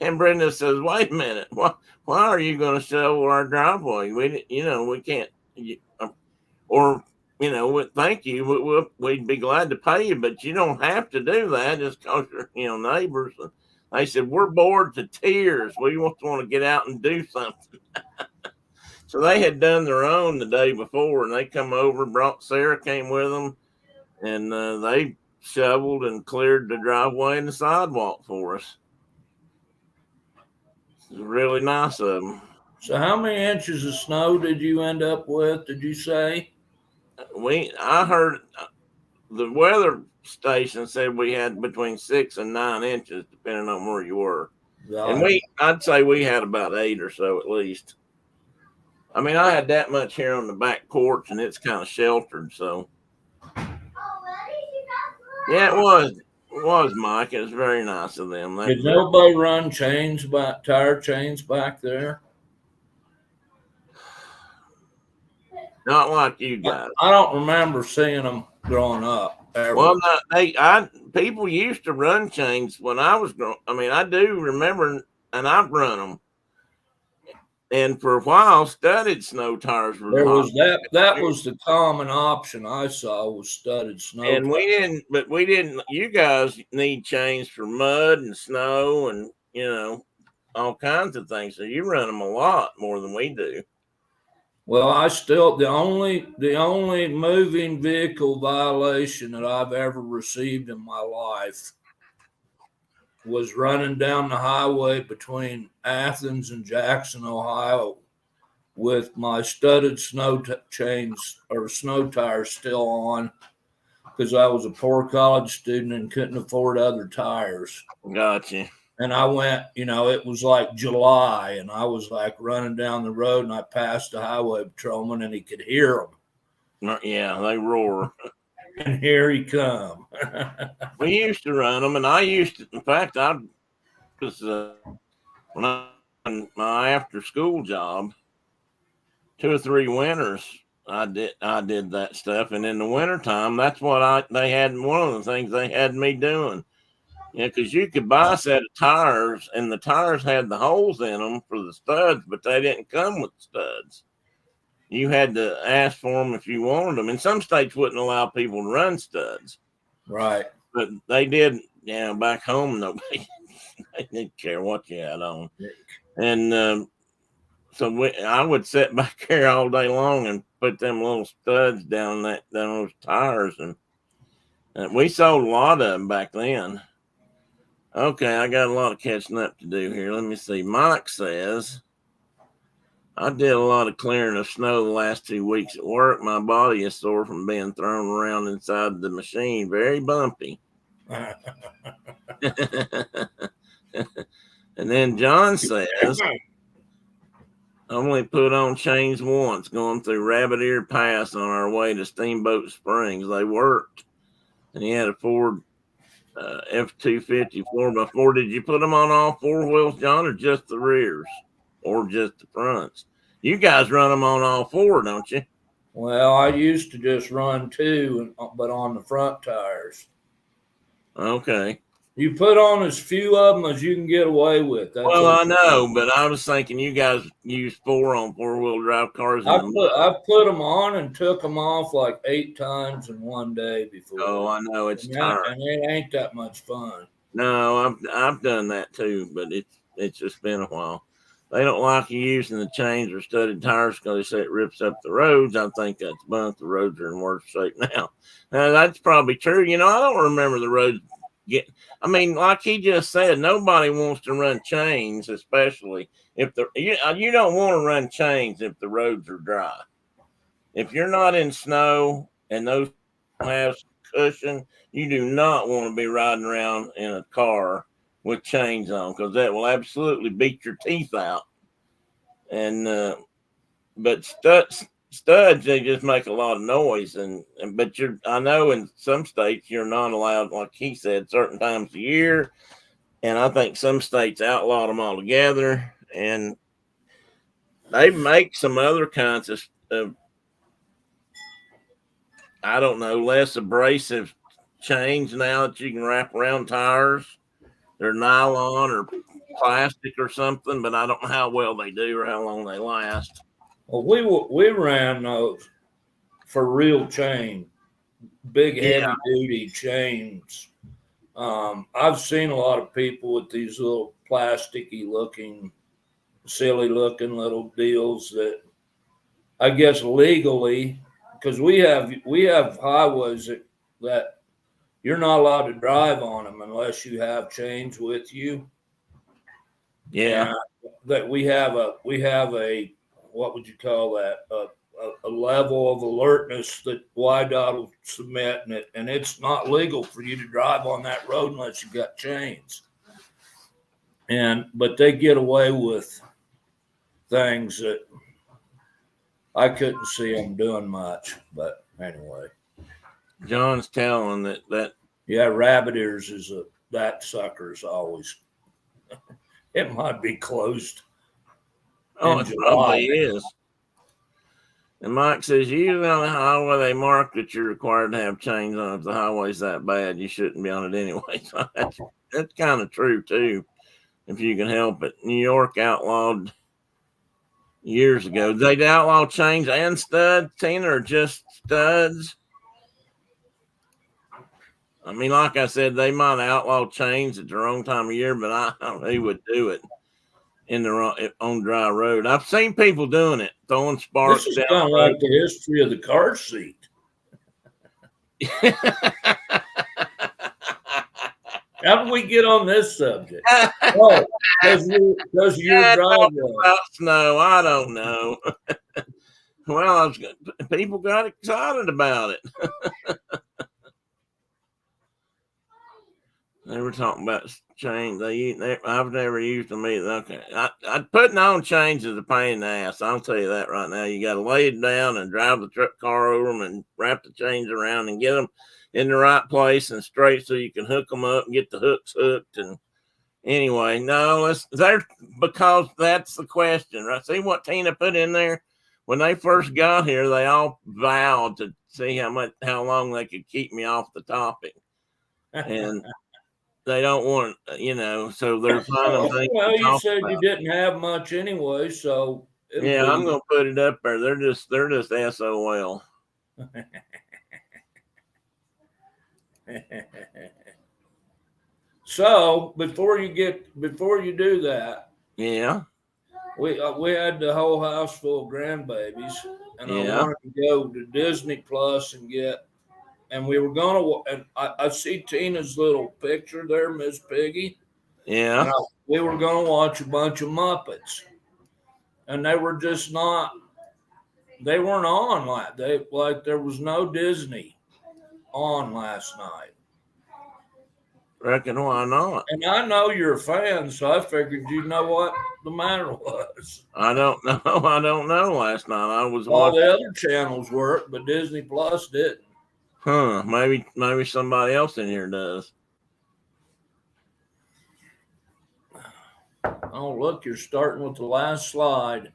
And Brenda says, "Wait a minute, why are you going to shovel our driveway? We can't, thank you. We'd be glad to pay you, but you don't have to do that just because you're, neighbors." And they said, "We're bored to tears. We want to get out and do something." So they had done their own the day before, and they come over, Sarah came with them, and they shoveled and cleared the driveway and the sidewalk for us. It was really nice of them. So how many inches of snow did you end up with, did you say? I heard the weather station said we had between 6 and 9 inches, depending on where you were. And I'd say we had about 8 or so at least. I mean, I had that much here on the back porch, and it's kind of sheltered. So, yeah, it was. It was, Mike. It was very nice of them. Did nobody run tire chains back there? Not like you guys. I don't remember seeing them growing up. Ever. Well, people used to run chains when I was growing. I mean, I do remember, and I've run them. And for a while, studded snow tires were. There was that was the common option I saw was studded snow. And we didn't. You guys need chains for mud and snow, and all kinds of things. So you run them a lot more than we do. Well, the only moving vehicle violation that I've ever received in my life was running down the highway between Athens and Jackson, Ohio, with my studded snow chains or snow tires still on, because I was a poor college student and couldn't afford other tires. Gotcha. And I went, it was like July, and I was like running down the road, and I passed the highway patrolman, and he could hear them. Yeah, they roar. And here he come. We used to run them, and I used to. In fact, I was when I on my after school job, 2 or 3 winters. I did that stuff, and in the wintertime, that's what they had. One of the things they had me doing. Because you could buy a set of tires, and the tires had the holes in them for the studs, but they didn't come with studs. You had to ask for them if you wanted them. And some states wouldn't allow people to run studs. Right. But they did, back home, nobody they didn't care what you had on. And so I would sit back here all day long and put them little studs down those tires. And we sold a lot of them back then. Okay, I got a lot of catching up to do here. Let me see. Mike says, I did a lot of clearing of snow the last 2 weeks at work. My body is sore from being thrown around inside the machine. Very bumpy. And then John says, I only put on chains once going through Rabbit Ear Pass on our way to Steamboat Springs. They worked. And he had a Ford F-250 4x4. Did you put them on all 4 wheels, John, or just the rears, or just the fronts? You guys run them on all 4, don't you? Well, I used to just run 2, but on the front tires. Okay. You put on as few of them as you can get away with. That's well, I know, but I was thinking you guys use 4 on 4-wheel drive cars. I put them on and took them off like 8 times in one day before. Oh, I know, it's tiring. And it ain't that much fun. No, I've done that too, but it's just been a while. They don't like you using the chains or studded tires because they say it rips up the roads. I think that's both. The roads are in worse shape now. Now that's probably true. I don't remember the roads like he just said, nobody wants to run chains, especially if you don't want to run chains if the roads are dry. If you're not in snow and those have cushion, you do not want to be riding around in a car with chains on, because that will absolutely beat your teeth out. And but studs, they just make a lot of noise, but I know in some states you're not allowed, like he said, certain times a year, and I think some states outlaw them altogether. And they make some other kinds of I don't know, less abrasive chains now that you can wrap around tires. They're nylon or plastic or something, but I don't know how well they do or how long they last. Well, we ran those for real chain, big heavy duty chains. I've seen a lot of people with these little plasticky looking, silly looking little deals that I guess legally, because we have highways that you're not allowed to drive on them unless you have chains with you. Yeah. That we have a what would you call that? A level of alertness that YDOT will submit, and it's not legal for you to drive on that road unless you got chains. But they get away with things that I couldn't see them doing much, but anyway. John's telling that Yeah, rabbit ears that sucker's always. It might be closed oh, in it probably July. is. And Mike says usually on the highway they mark that you're required to have chains on. If the highway's that bad, you shouldn't be on it anyway. So that's kind of true too, if you can help it. New York outlawed years ago. Did they outlaw chains and studs, Tina, or just studs? I mean, like I said, they might outlaw chains at the wrong time of year, but I don't know who would do it on dry road. I've seen people doing it, throwing This sparks is down kind of the road. like the history of the car seat. How did we get on this subject? Oh, because you're driving. About snow, I don't know. Well, people got excited about it. They were talking about chains. I've never used them either. Okay, putting on chains is a pain in the ass. I'll tell you that right now. You got to lay it down and drive the truck car over them and wrap the chains around and get them in the right place and straight so you can hook them up and get the hooks hooked. And anyway, no, because that's the question, right? See what Tina put in there? When they first got here, they all vowed to see how long they could keep me off the topic. And they don't want, so they're finding things. Well, you said you didn't have much anyway, so yeah, I'm gonna put it up there. They're just SOL. So before you do that, yeah, we had the whole house full of grandbabies, and I wanted to go to Disney Plus and we were gonna. And I see Tina's little picture there, Miss Piggy. Yeah, we were gonna watch a bunch of Muppets, and they were just not. They weren't on like there was no Disney on last night. Reckon why not? And I know you're a fan, so I figured you know what the matter was. I don't know. I don't know. Last night I was all watching. The other channels worked, but Disney Plus didn't. Huh? Maybe somebody else in here does. Oh, look! You're starting with the last slide.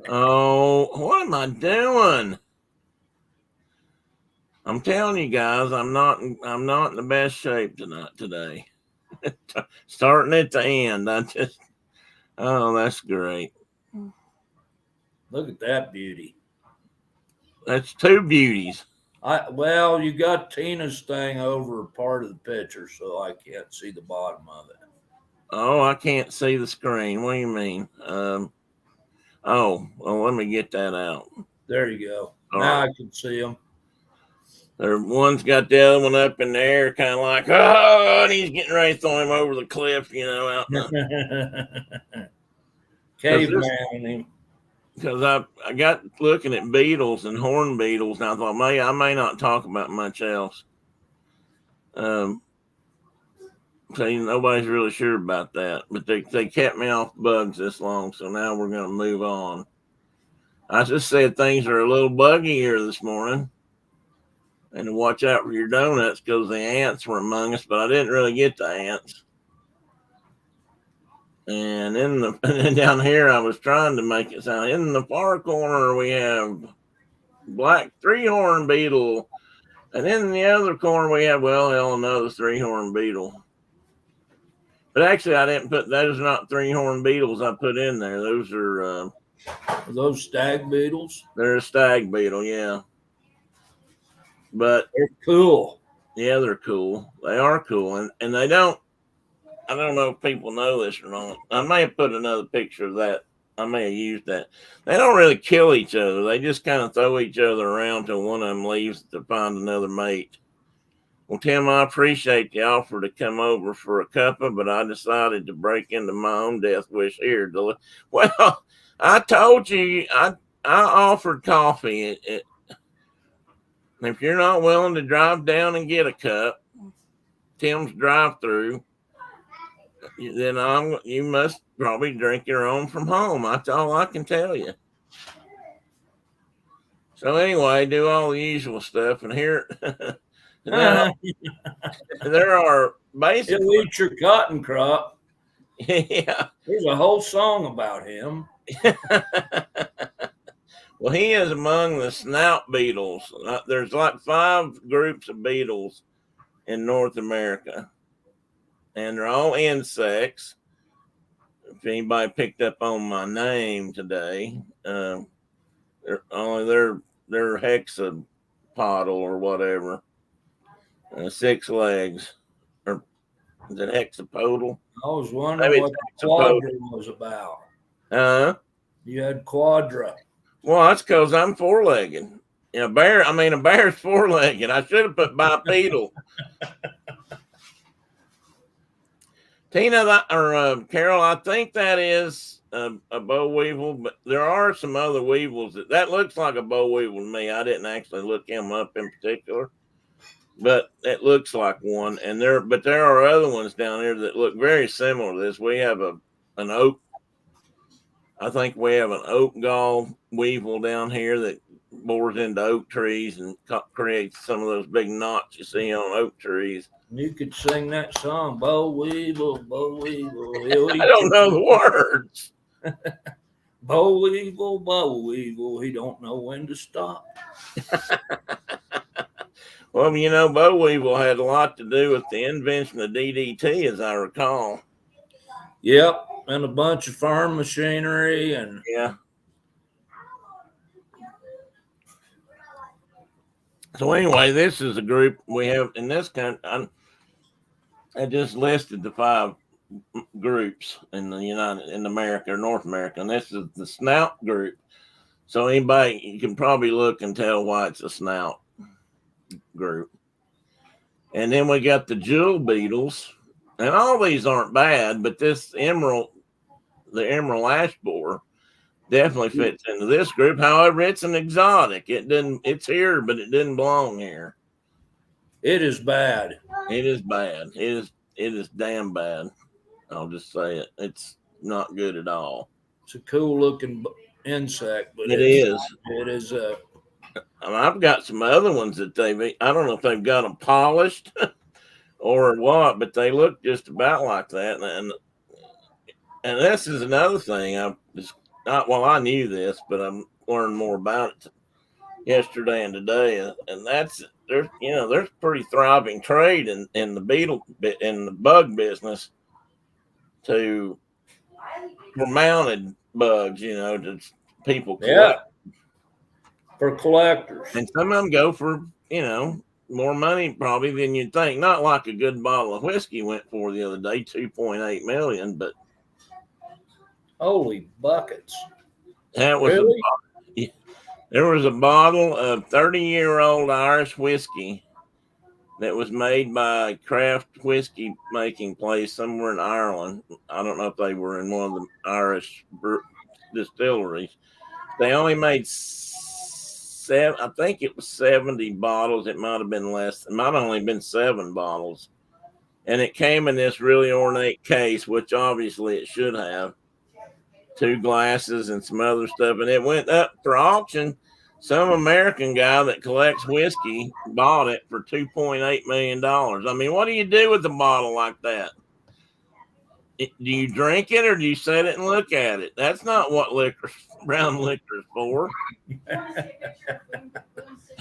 Oh, what am I doing? I'm telling you guys, I'm not in the best shape today. Starting at the end, that's great. Look at that beauty. That's two beauties. You got Tina's thing over part of the picture, so I can't see the bottom of it. Oh, I can't see the screen. What do you mean? Let me get that out. There you go. All now right. I can see them. One's got the other one up in the air, kind of like, oh, and he's getting ready to throw him over the cliff, out. Caveman. Because I got looking at beetles and horn beetles, and I thought, I may not talk about much else. So nobody's really sure about that, but they kept me off bugs this long, so now we're going to move on. I just said things are a little buggy here this morning, and to watch out for your donuts because the ants were among us, but I didn't really get the ants. And then down here, I was trying to make it sound. In the far corner, we have black three-horn beetle, and in the other corner, we have another three-horn beetle. But actually, I didn't put those. Are not three-horn beetles I put in there. Those are those stag beetles. They're a stag beetle, yeah. But they're cool. Yeah, they're cool. They are cool, and they don't. I don't know if people know this or not. I may have put another picture of that. I may have used that. They don't really kill each other. They just kind of throw each other around till one of them leaves to find another mate. Well, Tim, I appreciate the offer to come over for a cuppa, but I decided to break into my own death wish here. Well, I told you I offered coffee. If you're not willing to drive down and get a cup, Tim's drive-through, then you must probably drink your own from home. That's all I can tell you. So anyway, do all the usual stuff, and here there are He'll basically eat your cotton crop. yeah. There's a whole song about him. Well, he is among the snout beetles. There's like 5 groups of beetles in North America, and they're all insects. If anybody picked up on my name today, they're hexapodal or whatever, 6 legs, or is it hexapodal? I was wondering Maybe what it's the quadra was about. You had quadra. Well, that's because I'm 4-legged. A bear's 4-legged. I should have put bipedal. Tina or Carol, I think that is a boll weevil, but there are some other weevils that looks like a boll weevil to me. I didn't actually look him up in particular, but it looks like one. And there are other ones down here that look very similar to this. We have an oak. I think we have an oak gall weevil down here that bores into oak trees and creates some of those big knots you see on oak trees. You could sing that song, boll weevil, boll weevil. I don't know the words. Boll weevil, he don't know when to stop. Well, boll weevil had a lot to do with the invention of DDT, as I recall. Yep, and a bunch of farm machinery and yeah. So anyway, this is a group we have in this country. I just listed the 5 groups in America or North America, and this is the snout group. So anybody, you can probably look and tell why it's a snout group. And then we got the jewel beetles, and all these aren't bad, but the emerald ash borer definitely fits into this group. However, it's an exotic. It's here, but it didn't belong here. It is bad. It is bad. It is damn bad. I'll just say it. It's not good at all. It's a cool looking insect, but it is. It is I've got some other ones that I don't know if they've got them polished or what, but they look just about like that. And this is another thing. I knew this, but I'm learned more about it yesterday and today. And there's pretty thriving trade in the bug business for mounted bugs, to people collect. For collectors. And some of them go for, more money probably than you'd think. Not like a good bottle of whiskey went for the other day, $2.8 million, but holy buckets. That was really? There was a bottle of 30-year-old Irish whiskey that was made by a craft whiskey making place somewhere in Ireland. I don't know if they were in one of the Irish distilleries. They only made I think it was 70 bottles. It might have been less. It might have only been 7 bottles. And it came in this really ornate case, which obviously it should have. 2 glasses and some other stuff. And it went up for auction. Some American guy that collects whiskey bought it for $2.8 million. I mean, what do you do with a bottle like that? Do you drink it or do you set it and look at it? That's not what brown liquor is for.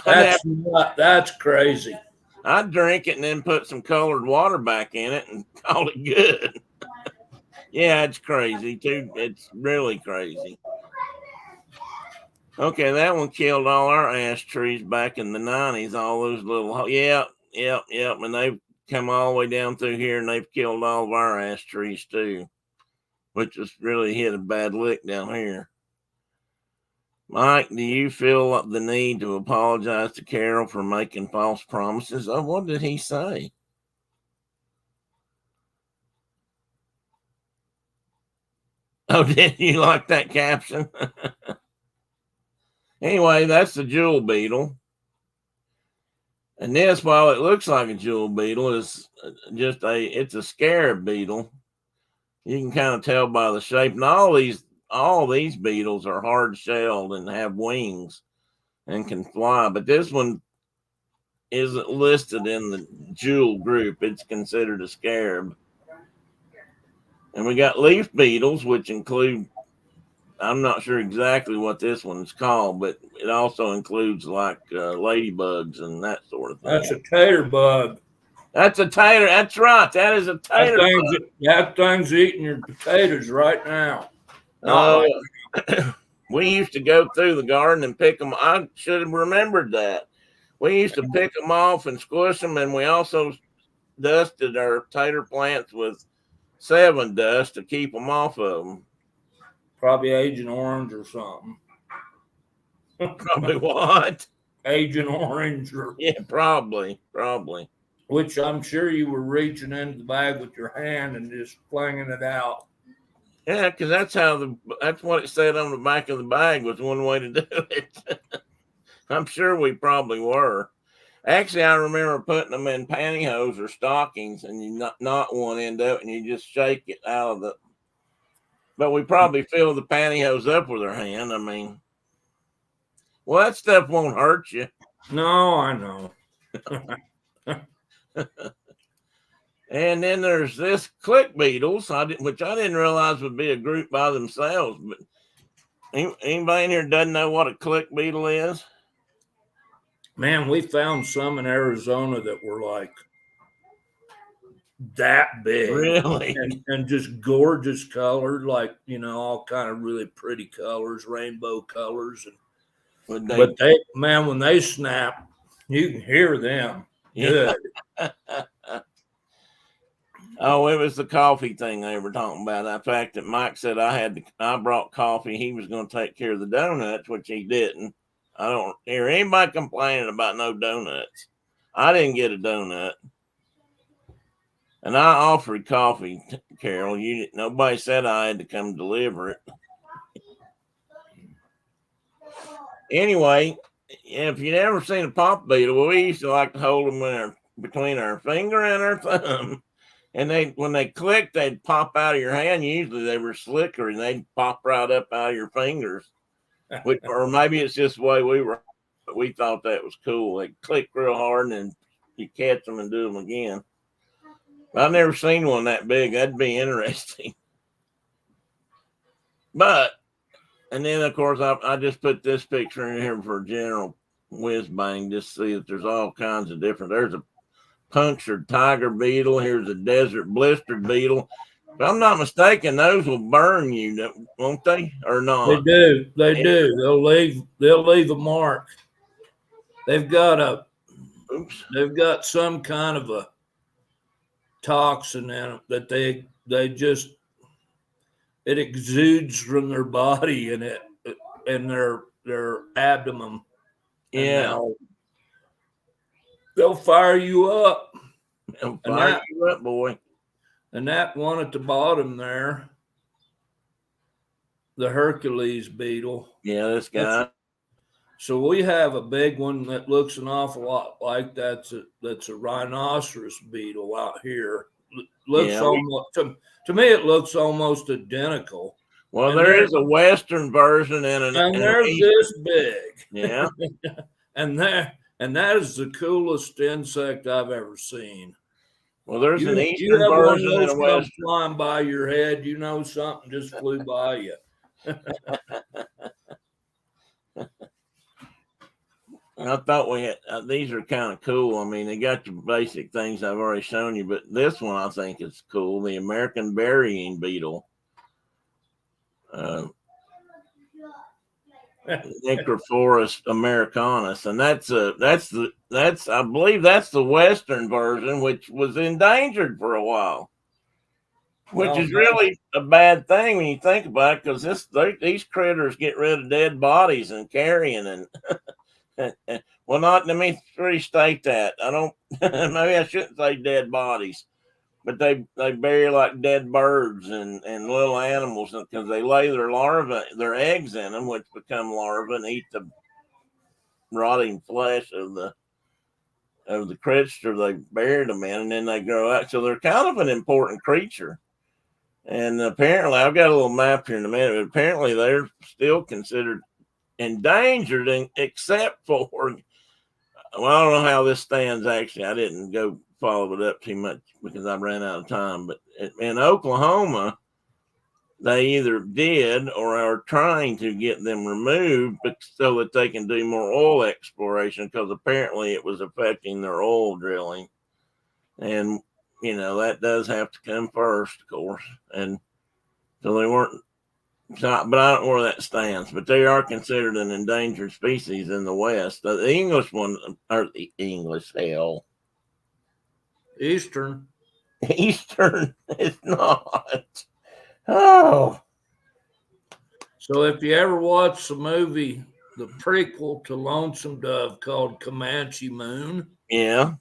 That's crazy. I'd drink it and then put some colored water back in it and call it good. Yeah, it's crazy too. It's really crazy. Okay, that one killed all our ash trees back in the 90s. All those little, yep. And they've come all the way down through here and they've killed all of our ash trees too, which has really hit a bad lick down here. Mike, do you feel the need to apologize to Carol for making false promises? Oh, what did he say? Oh, did you like that caption? Anyway, that's the jewel beetle. And this, while it looks like a jewel beetle, is just it's a scarab beetle. You can kind of tell by the shape. And all these beetles are hard shelled and have wings. and can fly. But this one isn't listed in the jewel group. It's considered a scarab. And we got leaf beetles, which include, I'm not sure exactly what this one's called, but it also includes like ladybugs and that sort of thing. That's a tater bug. That's a tater. That's right. That is a tater bug. That thing's eating your potatoes right now. We used to go through the garden and pick them. I should have remembered that. We used to pick them off and squish them, and we also dusted our tater plants with Sevin dust to keep them off of them. Probably Agent Orange or something. Probably what? Agent Orange. Yeah, probably. Which I'm sure you were reaching into the bag with your hand and just flinging it out. Yeah, because that's what it said on the back of the bag was one way to do it. I'm sure we probably were. Actually, I remember putting them in pantyhose or stockings, and you knot one end up, and you just shake it out of the. But we probably filled the pantyhose up with our hand. I mean, well, that stuff won't hurt you. No, I know. And then there's this click beetles, which I didn't realize would be a group by themselves. But anybody in here doesn't know what a click beetle is? Man, we found some in Arizona that were like that big. Really? And just gorgeous colored, like, all kind of really pretty colors, rainbow colors. But they, man, when they snap, you can hear them. Yeah. Good. Oh, it was the coffee thing they were talking about. The fact that Mike said I brought coffee. He was going to take care of the donuts, which he didn't. I don't hear anybody complaining about no donuts. I didn't get a donut. And I offered coffee, Carol. Nobody said I had to come deliver it. Anyway, if you've never seen a pop beetle, we used to like to hold them between our finger and our thumb. And when they clicked, they'd pop out of your hand. Usually they were slicker and they'd pop right up out of your fingers. Or maybe it's just the way we thought that was cool. They click real hard and then you catch them and do them again. I've never seen one that big. That'd be interesting. And then of course I just put this picture in here for general whiz bang, just see that there's all kinds of different. There's a punctured tiger beetle. Here's a desert blistered beetle. If I'm not mistaken, those will burn you, won't they? Or not? They do. They do. They'll leave a mark. They've got some kind of a toxin in them that it exudes from their body and their abdomen. Yeah. They'll fire you up. They'll fire you up, boy. And that one at the bottom there, the Hercules beetle. Yeah, this guy. So we have a big one that looks an awful lot like that's a rhinoceros beetle out here. Almost to me it looks almost identical. Well, there is a Western version and there's this big. Yeah. and that is the coolest insect I've ever seen. Well, there's an Eastern version and a Western. Flying by your head, something just flew by you. I thought we had these are kind of cool. I mean, they got the basic things I've already shown you, but this one I think is cool. The American burying beetle, Necrophorus americanus, and that's I believe that's the Western version, which was endangered for a while. Which is really a bad thing when you think about it, because these critters get rid of dead bodies and carrion and. Well, not let me restate that. I don't. Maybe I shouldn't say dead bodies, but they bury like dead birds and little animals because they lay their eggs in them, which become larvae and eat the rotting flesh of the creature they buried them in, and then they grow out. So they're kind of an important creature. And apparently, I've got a little map here in a minute. But apparently, they're still considered endangered, except for, well, I don't know how this stands actually. I didn't go follow it up too much because I ran out of time. But in Oklahoma, they either did or are trying to get them removed so that they can do more oil exploration, because apparently it was affecting their oil drilling. And, that does have to come first, of course. And so they weren't, but I don't know where that stands. But they are considered an endangered species in the West. The English one, or the English, hell. Eastern. Eastern is not. Oh. So if you ever watch the movie, the prequel to Lonesome Dove called Comanche Moon, Yeah.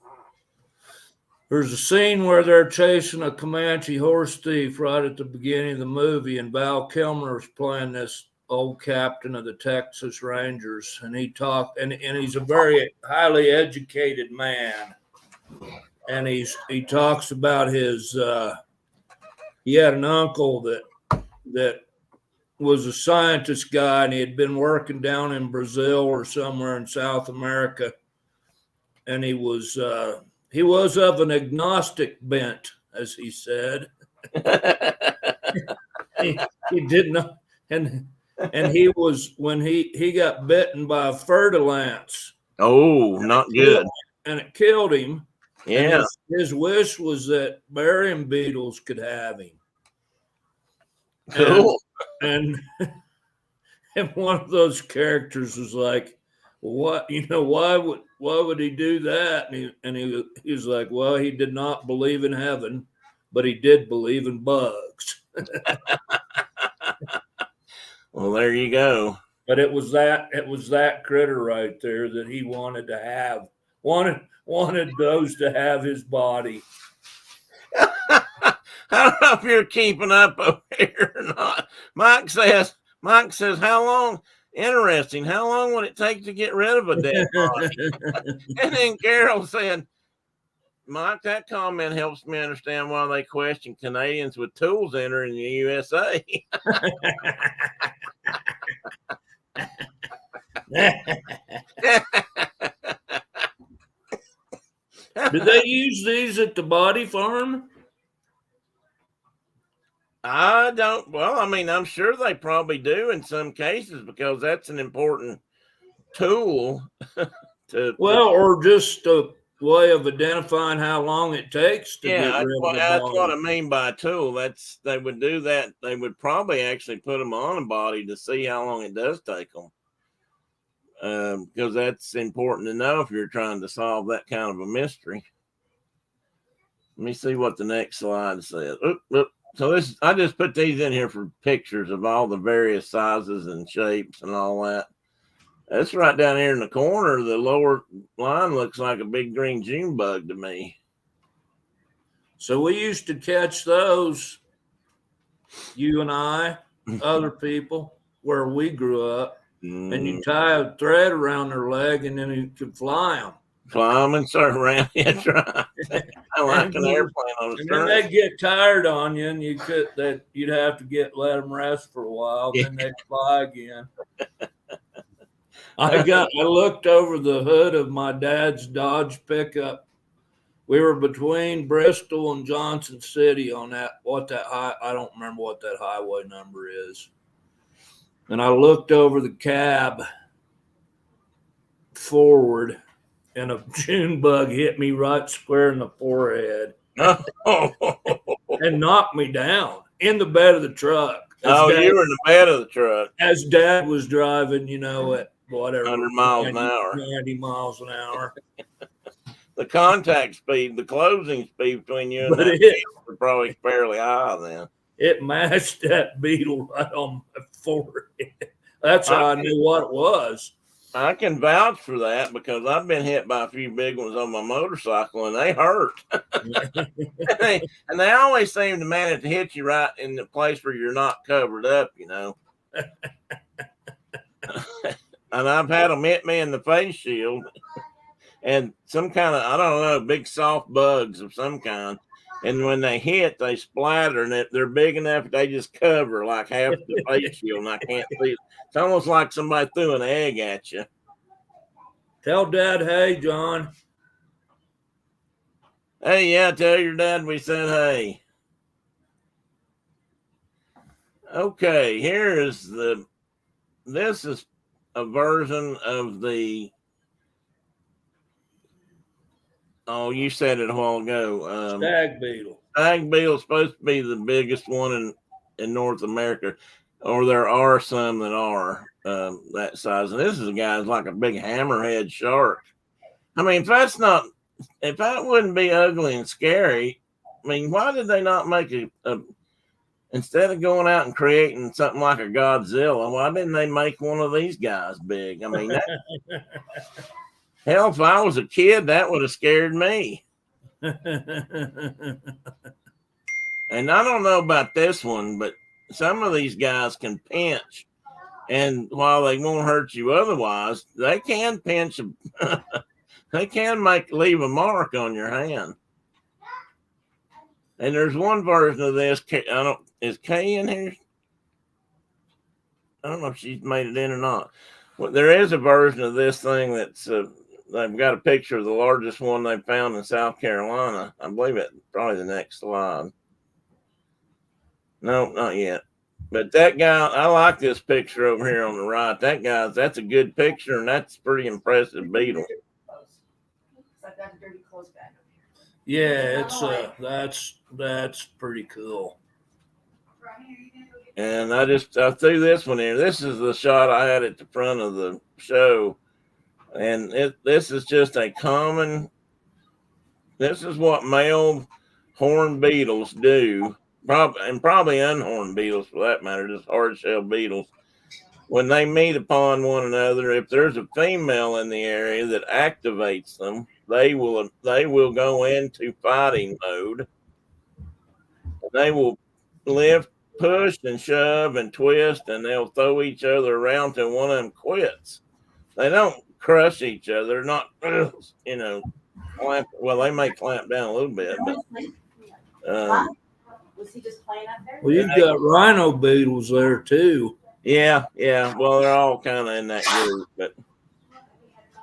there's a scene where they're chasing a Comanche horse thief right at the beginning of the movie, and Val Kilmer's playing this old captain of the Texas Rangers, and he he's a very highly educated man, and he talks about his he had an uncle that was a scientist guy, and he had been working down in Brazil or somewhere in South America, and he was of an agnostic bent, as he said. he did not, and he was, when he got bitten by a fer-de-lance. Oh, not good. And it killed him. Yeah. And his wish was that burying beetles could have him. Cool. And one of those characters was like, "What? Why would he do that?" And he was like, "Well, he did not believe in heaven, but he did believe in bugs." Well, there you go. But it was that critter right there that he wanted to have. Wanted those to have his body. I don't know if you're keeping up over here or not. Mike says, how long? Interesting. How long would it take to get rid of a dead body? And then Carol said, Mike, that comment helps me understand why they question Canadians with tools entering the USA. Did they use these at the body farm? I don't. Well, I mean, I'm sure they probably do in some cases, because that's an important tool or just a way of identifying how long it takes to get rid of the body. That's what I mean by a tool. They would do that. They would probably actually put them on a body to see how long it does take them. Because that's important to know if you're trying to solve that kind of a mystery. Let me see what the next slide says. So I just put these in here for pictures of all the various sizes and shapes and all that. That's right down here in the corner. The lower line looks like a big green June bug to me. So we used to catch those, you and I, other people, where we grew up. And you tie a thread around their leg, and then you could fly them. Fly them and start around. That's right. I like an airplane on a string. And then they'd get tired on you, and you'd have to let them rest for a while. Yeah. Then they'd fly again. I looked over the hood of my dad's Dodge pickup. We were between Bristol and Johnson City on I don't remember what that highway number is. And I looked over the cab forward, and a June bug hit me right square in the forehead and knocked me down in the bed of the truck. You were in the bed of the truck. As Dad was driving, at whatever. 100 miles an hour. 90 miles an hour. The contact speed, the closing speed between you and that was probably fairly high then. It mashed that beetle right on my forehead. That's how I knew what it was. I can vouch for that, because I've been hit by a few big ones on my motorcycle, and they hurt. and they always seem to manage to hit you right in the place where you're not covered up, And I've had them hit me in the face shield, and some kind of, I don't know, big soft bugs of some kind. And when they hit, they splatter, and they're big enough that they just cover like half the face shield, and I can't see it. It's almost like somebody threw an egg at you. Tell Dad, hey, John. Hey, yeah, tell your dad we said hey. Okay, this is a version of the, oh, you said it a while ago. Stag beetle. Stag beetle is supposed to be the biggest one in North America, or there are some that are that size. And this is a guy's like a big hammerhead shark. I mean, if that wouldn't be ugly and scary, I mean, why did they not make instead of going out and creating something like a Godzilla, why didn't they make one of these guys big? I mean, hell, if I was a kid, that would have scared me. And I don't know about this one, but some of these guys can pinch. And while they won't hurt you otherwise, they can pinch. They can leave a mark on your hand. And there's one version of this. Is Kay in here? I don't know if she's made it in or not. Well, there is a version of this thing that's they've got a picture of the largest one they found in South Carolina. I believe it. Probably the next slide. No, not yet. But that guy, I like this picture over here on the right. That's a good picture, and that's a pretty impressive beetle. I've got a dirty clothes bag over Yeah, it's that's pretty cool. And I threw this one in. This is the shot I had at the front of the show. And this is just a common, this is what male horned beetles do, probably unhorned beetles for that matter, just hard-shelled beetles. When they meet upon one another, if there's a female in the area that activates them, they will go into fighting mode. They will lift, push, and shove and twist, and they'll throw each other around till one of them quits. They don't crush each other, not clamp. Well, they may clamp down a little bit, but was he just playing up there? Well, you've got rhino beetles there too. Yeah. Well, they're all kind of in that group, but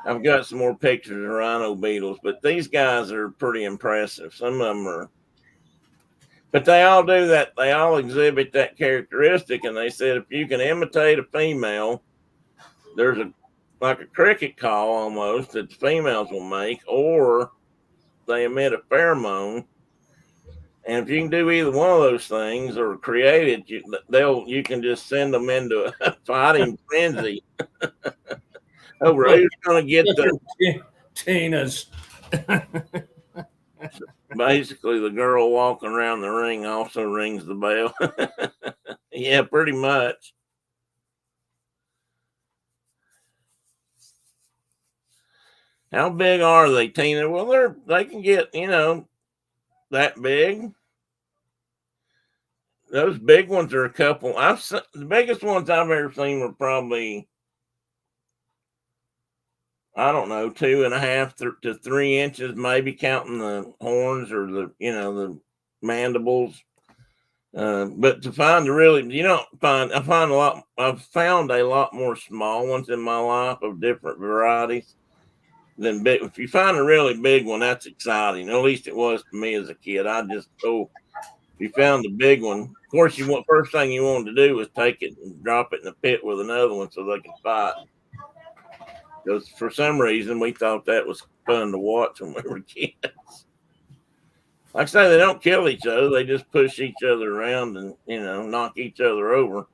I've got some more pictures of rhino beetles. But these guys are pretty impressive. Some of them are, but they all do that. They all exhibit that characteristic, and they said if you can imitate a female, there's like a cricket call almost that the females will make, or they emit a pheromone. And if you can do either one of those things or create it, you can just send them into a fighting frenzy. Over who's going to get Tina's. Basically, the girl walking around the ring also rings the bell. Yeah, pretty much. How big are they, Tina? Well, they can get, that big. Those big ones are a couple. The biggest ones I've ever seen were probably, I don't know, 2.5 to 3 inches, maybe counting the horns or the mandibles. But to find I've found a lot more small ones in my life of different varieties than big. If you find a really big one, that's exciting. At least it was to me as a kid. If you found a big one, of course, first thing you wanted to do was take it and drop it in the pit with another one so they could fight. Because for some reason we thought that was fun to watch when we were kids. Like I say, they don't kill each other; they just push each other around and knock each other over.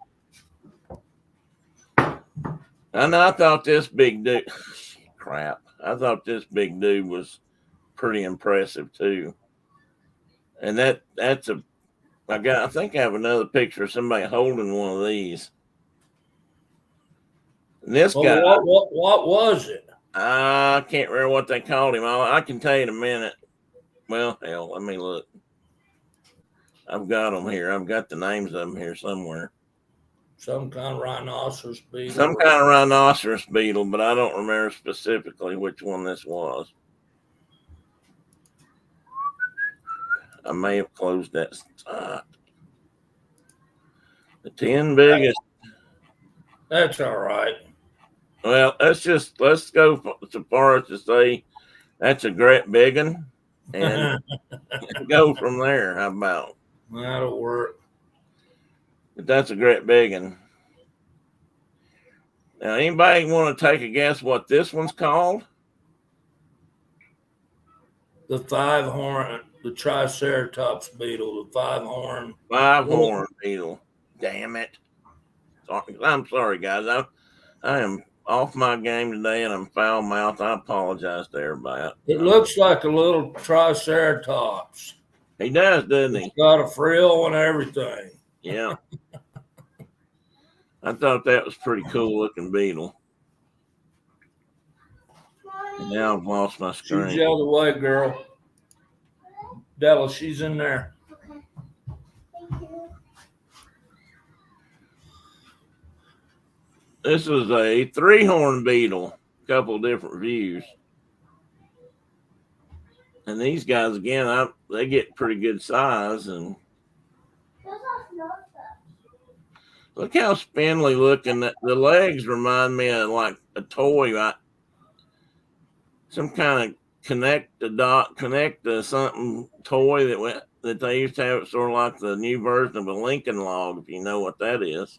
And I thought this big dude, crap. I thought this big dude was pretty impressive too. And I think I have another picture of somebody holding one of these. And this guy, what was it? I can't remember what they called him. I can tell you in a minute. Well, hell, let me look. I've got them here. I've got the names of them here somewhere. Some kind of rhinoceros beetle. Some kind of rhinoceros beetle, but I don't remember specifically which one this was. I may have closed that site. The 10 biggest. That's all right. Well, let's go so far as to say that's a great big one, and go from there. How about? That'll work. But that's a great big one. Now, anybody want to take a guess what this one's called? The 5-horn, the Triceratops beetle, the 5-horn. 5-horn beetle. Damn it! I'm sorry, guys. I am off my game today, and I'm foul mouthed. I apologize to everybody. It looks like a little Triceratops. He does, doesn't he? It's got a frill and everything. Yeah. I thought that was pretty cool looking beetle. And now I've lost my She's screen. the other way, girl. Della, she's in there. Okay. Thank you. This is a 3-horn beetle. A couple different views. And these guys, again, they get pretty good size. And look how spindly looking. The legs remind me of like a toy. Some kind of connect to something toy that they used to have. It's sort of like the new version of a Lincoln log, if you know what that is.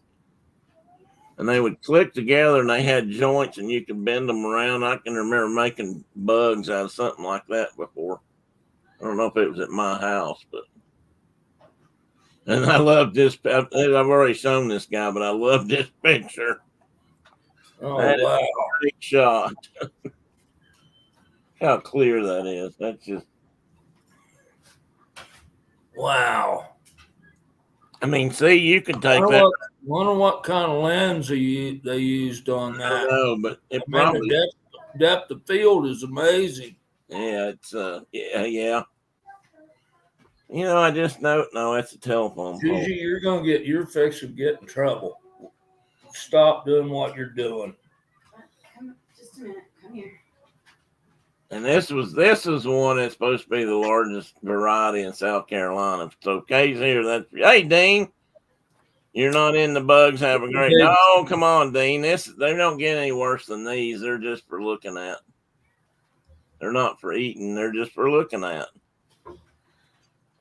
And they would click together, and they had joints, and you could bend them around. I can remember making bugs out of something like that before. I don't know if it was at my house, but. And I love this. I've already shown this guy, but I love this picture. Oh, That is wow. a big shot. How clear that is. That's just. Wow. I mean, see, you could take Wonder that. wonder what kind of lens they used on I don't that. know, but it I mean, probably. the depth of field is amazing. Yeah, it's yeah. You know, I just know. No, that's a telephone pole. Gigi, you're fixing to get in trouble. Stop doing what you're doing. Come, just a minute. Come here. And this is one that's supposed to be the largest variety in South Carolina. So Kay's here. Hey Dean, you're not in the bugs. Have a great. No, come on, Dean. They don't get any worse than these. They're just for looking at. They're not for eating. They're just for looking at.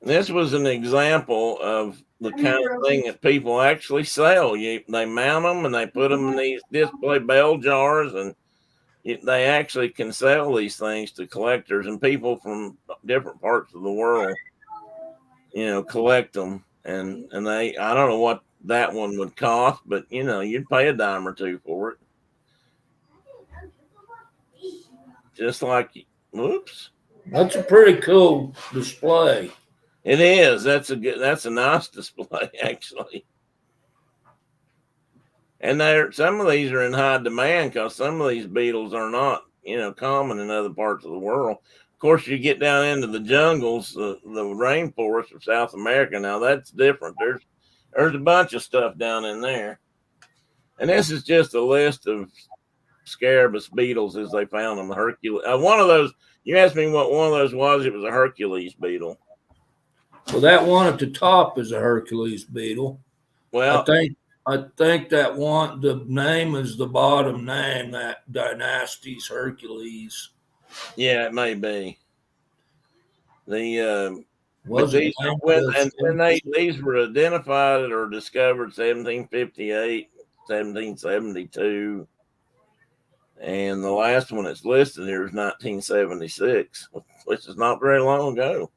This was an example of the kind of thing that people actually sell. They mount them and they put them in these display bell jars, and they actually can sell these things to collectors and people from different parts of the world. Collect them, and I don't know what that one would cost, but you'd pay a dime or two for it. Just like, whoops. That's a pretty cool display. It is. That's a nice display, actually. And some of these are in high demand because some of these beetles are not, common in other parts of the world. Of course, you get down into the jungles, the rainforest of South America. Now that's different. There's a bunch of stuff down in there. And this is just a list of Scarabeus beetles as they found them. The Hercules. One of those. You asked me what one of those was. It was a Hercules beetle. Well, that one at the top is a Hercules beetle. Well, I think that one, the name is the bottom name, that Dynasty's Hercules. Yeah, it may be. These were identified or discovered 1758, 1772, and the last one that's listed here is 1976, which is not very long ago.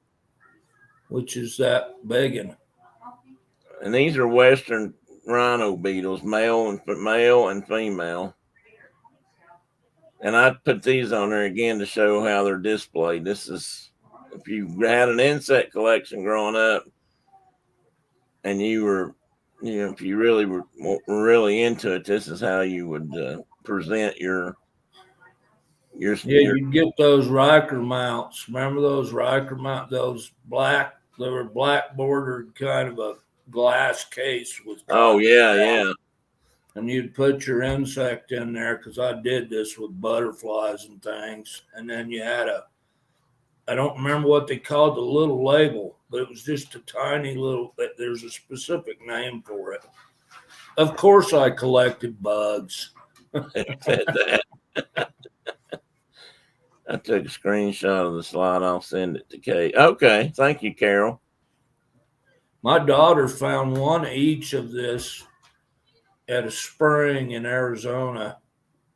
Which is that begging. And these are Western rhino beetles, male and female. And I put these on there again to show how they're displayed. This is, if you had an insect collection growing up and you were, if you really were really into it, this is how you would present your. You get those Riker mounts. Remember those Riker mounts? Those black, they were black bordered kind of a glass case with. Oh yeah. And you'd put your insect in there, because I did this with butterflies and things. And then you had I don't remember what they called the little label, but it was just a tiny little, there's a specific name for it. Of course, I collected bugs. It said that. I took a screenshot of the slide. I'll send it to Kate. Okay. Thank you, Carol. My daughter found one each of this at a spring in Arizona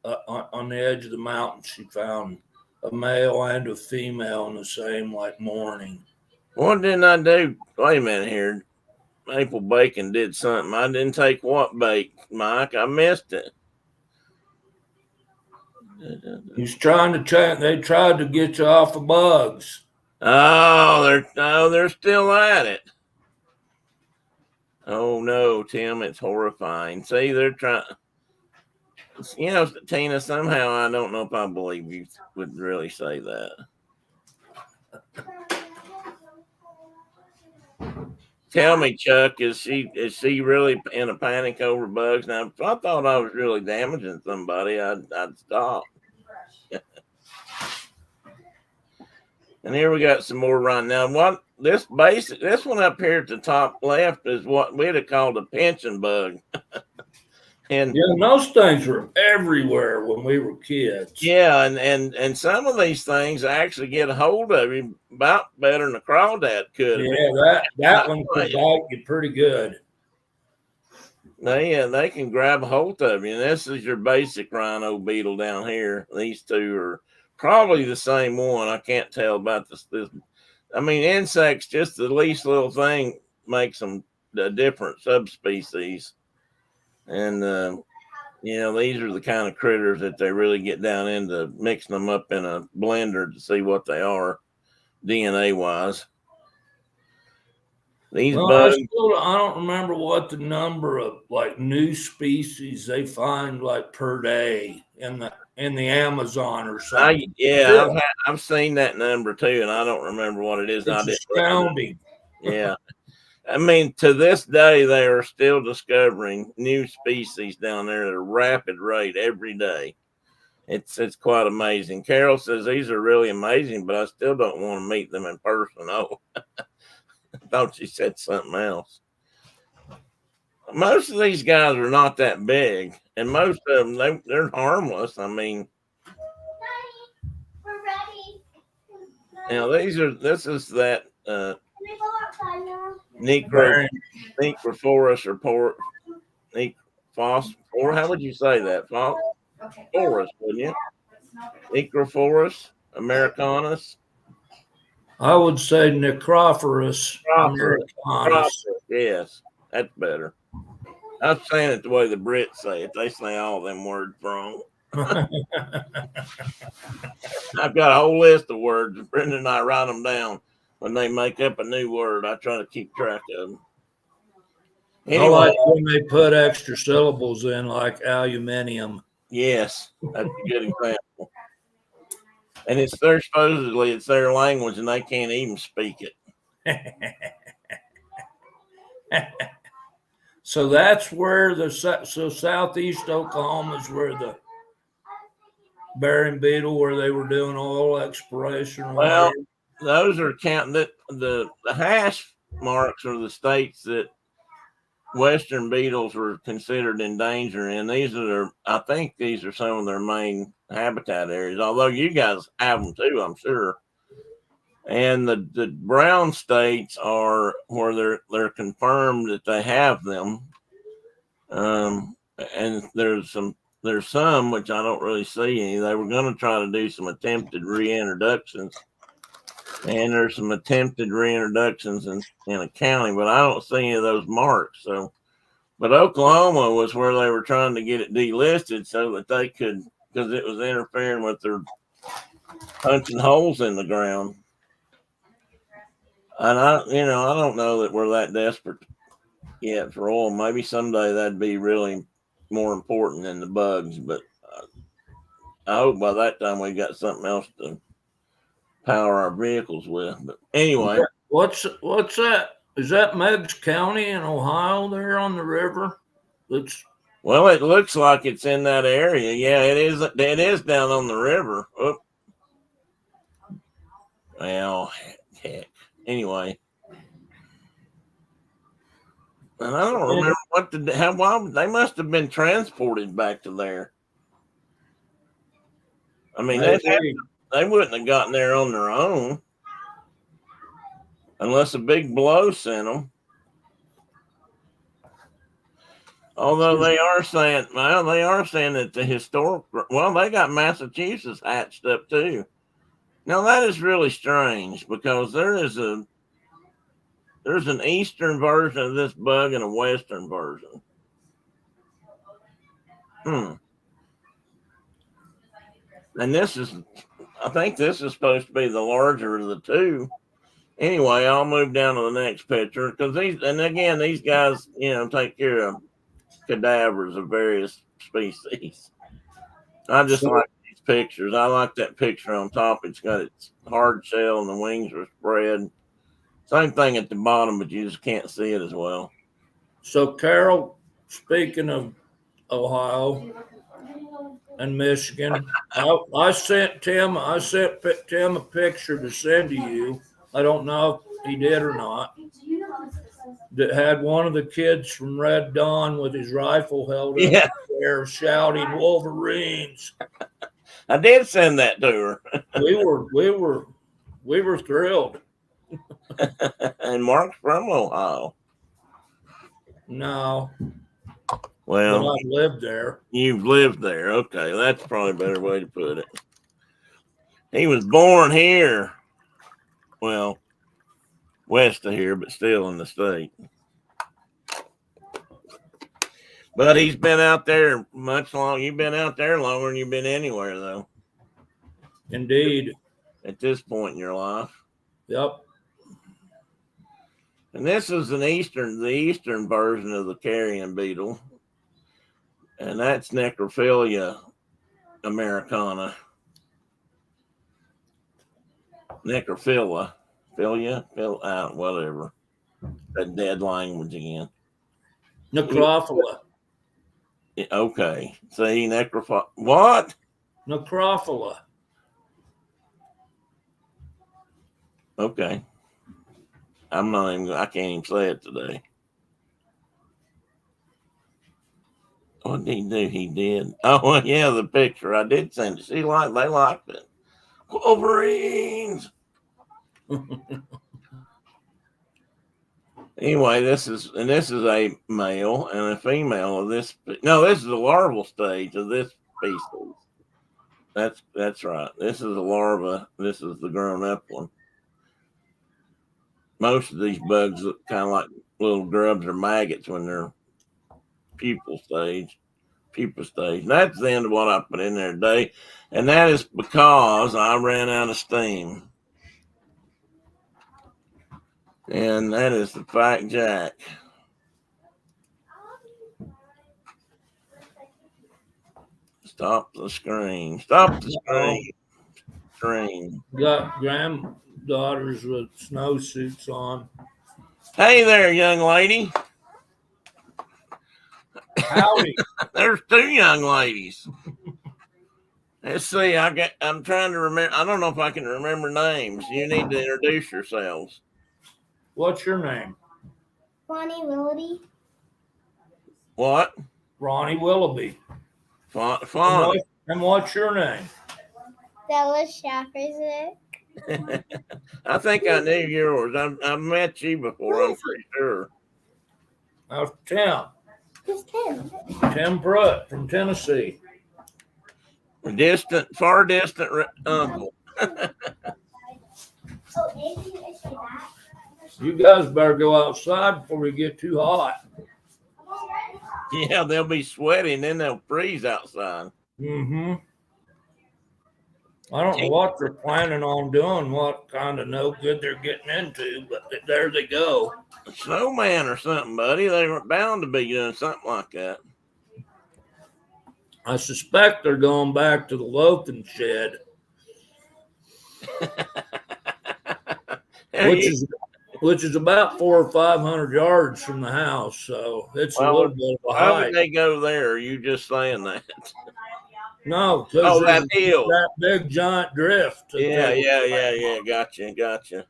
on the edge of the mountain. She found a male and a female in the same morning. What didn't I do? Wait a minute here. Maple Bacon did something. I didn't take what bait, Mike? I missed it. He's trying to check. They tried to get you off of bugs. Oh, they're still at it. Oh no, Tim, it's horrifying. See, they're trying. You know, Tina, somehow I don't know if I believe you would really say that. Tell me, Chuck, is she really in a panic over bugs? Now, if I thought I was really damaging somebody, I'd stop. And here we got some more right now. What this one up here at the top left is what we'd have called a pinching bug. And yeah, those things were everywhere when we were kids. Yeah, and some of these things actually get a hold of you about better than a crawdad could. Yeah, that one could bite you pretty good. They can grab a hold of you. And this is your basic rhino beetle down here. These two are probably the same one. I can't tell about this. I mean, insects, just the least little thing makes them a different subspecies. And, these are the kind of critters that they really get down into mixing them up in a blender to see what they are DNA wise. These bugs. I don't remember what the number of new species they find per day in the Amazon or something. I've seen that number too, and I don't remember what it is. It's astounding. Yeah. I mean, to this day, they are still discovering new species down there at a rapid rate every day. It's quite amazing. Carol says these are really amazing, but I still don't want to meet them in person. Oh, I thought she said something else. Most of these guys are not that big, and most of them, they're harmless. I mean, We're ready. This is that Can we go outside now? Necrophorus or how would you say that? Okay. Forest, wouldn't you? Necrophorus americanus. I would say Necrophorus americanus. Yes, that's better. I'm saying it the way the Brits say it. They say all them words wrong. I've got a whole list of words. Brenda and I write them down. When they make up a new word, I try to keep track of them. Anyway, I like when they put extra syllables in, like aluminium. Yes, that's a good example. And it's supposedly their language, and they can't even speak it. So that's where southeast Oklahoma is where the Bering beetle, where they were doing oil exploration. Well, those are counting that the hash marks are the states that western beetles were considered in danger, and I think these are some of their main habitat areas. Although you guys have them too, I'm sure. And the brown states are where they're confirmed that they have them. And there's some which I don't really see any. They were going to try to do some attempted reintroductions. And there's some attempted reintroductions in a county, but I don't see any of those marks. So, but Oklahoma was where they were trying to get it delisted so that they could, because it was interfering with their punching holes in the ground. And I don't know that we're that desperate yet for oil. Maybe someday that'd be really more important than the bugs, but I hope by that time we got something else to power our vehicles with. But anyway, what's that? Is that Meigs County in Ohio there on the river? Well, it looks like it's in that area. Yeah, it is. It is down on the river. Oh. Well, heck. Anyway. And I don't remember why they must have been transported back to there. I mean, they wouldn't have gotten there on their own unless a big blow sent them. Although they are saying that the historic, they got Massachusetts hatched up too. Now that is really strange because there's an eastern version of this bug and a western version. And I think this is supposed to be the larger of the two. Anyway, I'll move down to the next picture because these guys, take care of cadavers of various species. I just like these pictures. I like that picture on top. It's got its hard shell and the wings are spread. Same thing at the bottom, but you just can't see it as well. So, Carol, speaking of Ohio and Michigan, I sent Tim a picture to send to you. I don't know if he did or not. That had one of the kids from Red Dawn with his rifle held up there shouting Wolverines. I did send that to her. we were thrilled. And Mark's from Ohio. No. Well, but I've lived there. You've lived there. Okay, that's probably a better way to put it. He was born here. Well, west of here, but still in the state. But he's been out there much longer. You've been out there longer than you've been anywhere, though. Indeed. At this point in your life. Yep. And this is the eastern version of the carrion beetle. And that's Necrophilia americana. Necrophilia. Whatever. That dead language again. Necrophila. Okay. See, what? Necrophila. Okay. I can't even say it today. What did he do? He did. Oh, well, yeah, the picture. I did send it. They liked it. Wolverines. Anyway, this is a male and a female of this. No, this is the larval stage of this species. That's right. This is a larva. This is the grown-up one. Most of these bugs look kind of like little grubs or maggots when they're pupa stage. And that's the end of what I put in there today. And that is because I ran out of steam. And that is the Fact Jack. Stop the screen. Screen. Got granddaughters with snowsuits on. Hey there, young lady. Howdy. There's two young ladies. Let's see. I'm trying to remember. I don't know if I can remember names. You need to introduce yourselves. What's your name? Ronnie Willoughby. What? Ronnie Willoughby. Fawn. And what's your name? Stella Schafferswick. I think I knew yours. I've met you before, I'm pretty sure. How's Tim? Who's Tim? Tim Pruitt from Tennessee. Far distant uncle. You guys better go outside before we get too hot. Yeah, they'll be sweaty and then they'll freeze outside. Mm-hmm. I don't know what they're planning on doing, what kind of no good they're getting into, but there they go. A snowman or something, buddy. They were bound to be doing something like that. I suspect they're going back to the loafing shed, which is about 400 or 500 yards from the house, so it's a little bit of a How hike. would they go there? Are you just saying that? No, because Oh, that hill. that big giant drift. that Yeah, they- yeah. Gotcha.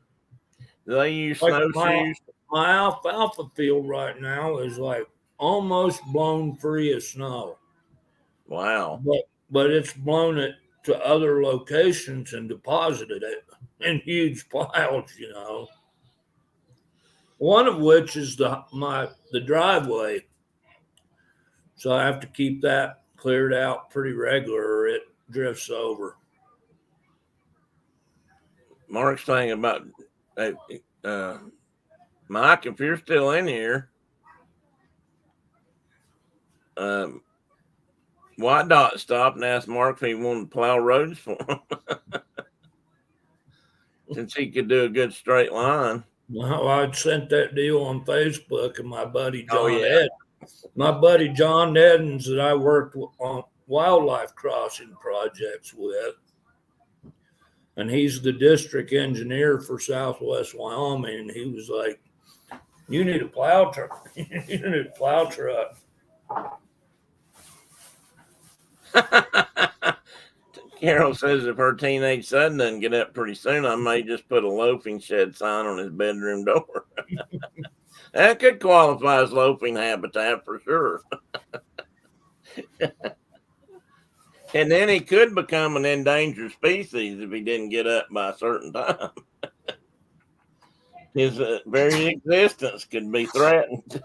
Do they use Like snowshoes? My alfalfa field right now is like almost blown free of snow, Wow. but it's blown it to other locations and deposited it in huge piles. One of which is the driveway, so I have to keep that cleared out pretty regular, or it drifts over. Mark's saying about Mike, if you're still in here, White Dot stopped and asked Mark if he wanted to plow roads for him. Since he could do a good straight line. Well, I'd sent that deal on Facebook, and my buddy John Oh, yeah. Edens that I worked on wildlife crossing projects with, and he's the district engineer for Southwest Wyoming, and he was like, "You need a plow truck. You need a plow truck." Carol says if her teenage son doesn't get up pretty soon, I may just put a loafing shed sign on his bedroom door. That could qualify as loafing habitat for sure. And then he could become an endangered species if he didn't get up by a certain time. His very existence could be threatened.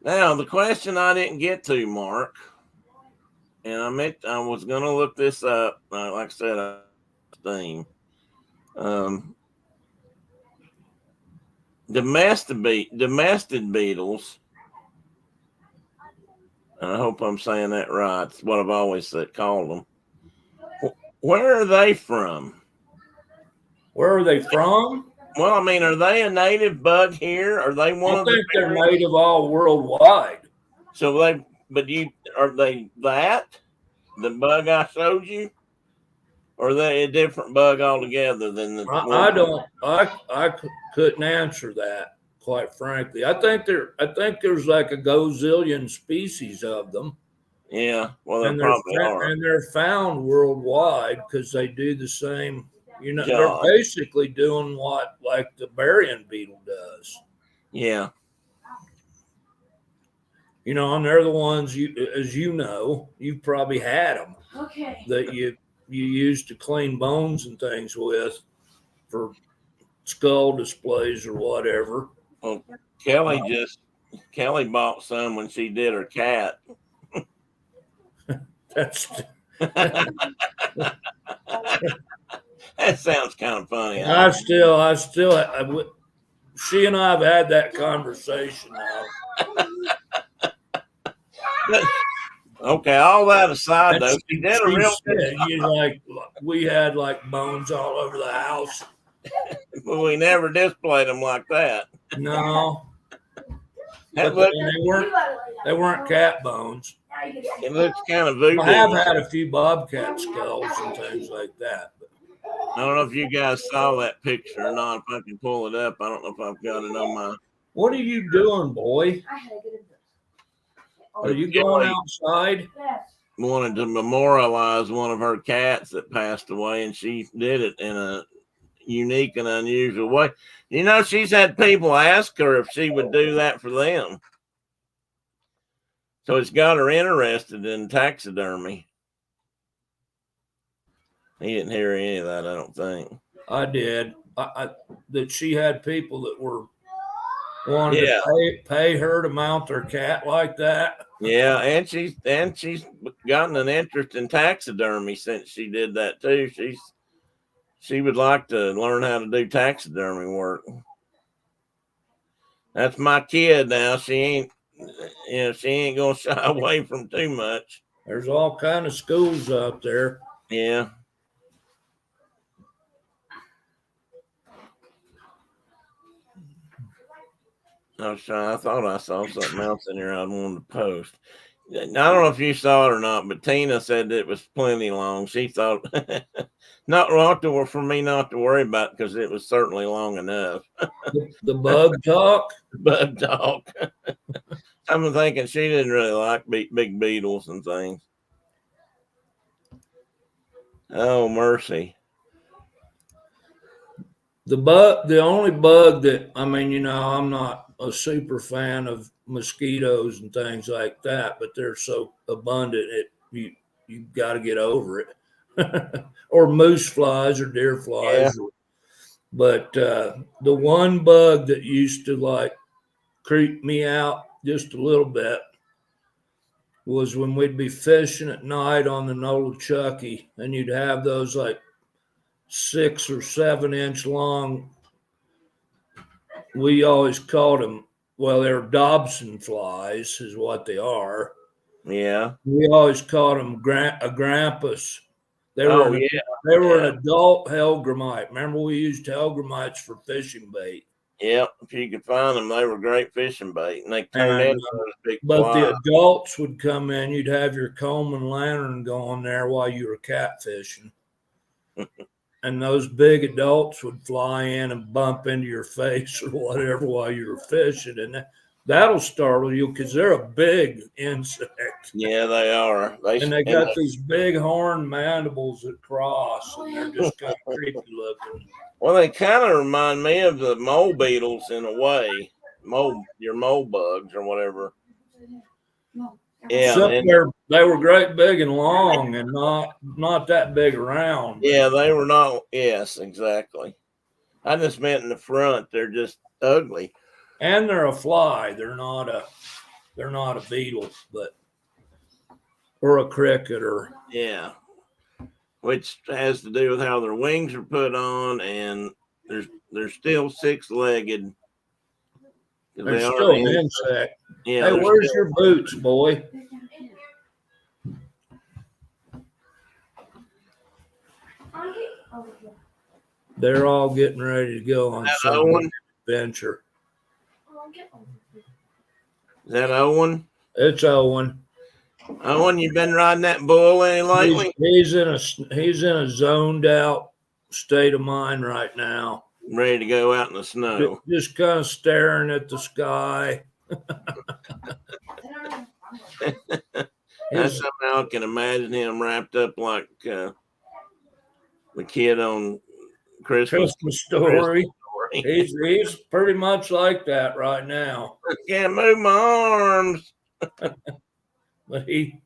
Now, the question I didn't get to, Mark, and I was going to look this up. Like I said, Steam. Domestic beetles. And I hope I'm saying that right. It's what I've always called them. Where are they from? Where are they from? Well, I mean, are they a native bug here? Are they one I of think they're the native all worldwide. So are they the bug I showed you? Or are they a different bug altogether than the I couldn't answer that, quite frankly. I think there's like a gazillion species of them. Yeah, well, they And probably are. and they're found worldwide because they do the same. Job. They're basically doing what like the burying beetle does. Yeah. And they're the ones as you've probably had them. Okay. That you use to clean bones and things with for skull displays or whatever. Well, Kelly bought some when she did her cat. That's That sounds kind of funny. She and I have had that conversation now. Okay, all that aside, though, she did a real good we had like bones all over the house. But we never displayed them like that. No, That but look, they weren't cat bones. it looks kind of voodoo. I have had a few bobcat skulls and things like that. I don't know if you guys saw that picture or not. If I can pull it up, I don't know if I've got it on my. What are you doing, boy? Are you going outside? Wanted to memorialize one of her cats that passed away, and she did it in a unique and unusual way. She's had people ask her if she would do that for them. So it's got her interested in taxidermy. He didn't hear any of that, I don't think. I did. That she had people that were wanting to pay her to mount their cat like that. Yeah, and she's gotten an interest in taxidermy since she did that too. She would like to learn how to do taxidermy work. That's my kid now. She ain't gonna shy away from too much. There's all kind of schools out there. Yeah. I thought I saw something else in here I wanted to post. I don't know if you saw it or not, but Tina said it was plenty long. She thought for me not to worry about because it was certainly long enough. The bug talk. Bug talk. I'm thinking she didn't really like big beetles and things. Oh, mercy. The only bug that, I mean, I'm not a super fan of mosquitoes and things like that, but they're so abundant you got to get over it. Or moose flies or deer Yeah. flies. But the one bug that used to like creep me out just a little bit was when we'd be fishing at night on the Nolichucky, and you'd have those like 6 or 7 inch long. We always called them, well, they're Dobson flies, is what they are. Yeah. We always called them a grampus. They were Yeah. an adult hellgrammite. Remember, we used hellgrammites for fishing bait. Yep. If you could find them, they were great fishing bait, and they turned into those big But flies. the adults would come in. You'd have your Coleman lantern going there while you were catfishing. And those big adults would fly in and bump into your face or whatever while you were fishing. And that'll startle you because they're a big insect. Yeah, they are. And they got these big horn mandibles that cross, and they're just kind of creepy looking. Well, they kind of remind me of the mole beetles in a way. Your mole bugs or whatever. Yeah. Except they were great big and long and not that big around. Yeah, they were not. Yes, exactly. I just meant in the front. They're just ugly. And they're a fly. They're not a beetle, or a cricket or. Yeah. Which has to do with how their wings are put on, and they're still 6-legged. They're still an insect. Yeah. Hey, where's your boots, boy? They're all getting ready to go on some adventure. Is that Owen? It's Owen. Owen, you been riding that bull any lately? He's in a zoned out state of mind right now. Ready to go out in the snow. Just kind of staring at the sky. I somehow can imagine him wrapped up like the kid on Christmas Story. He's pretty much like that right now. I can't move my arms. But he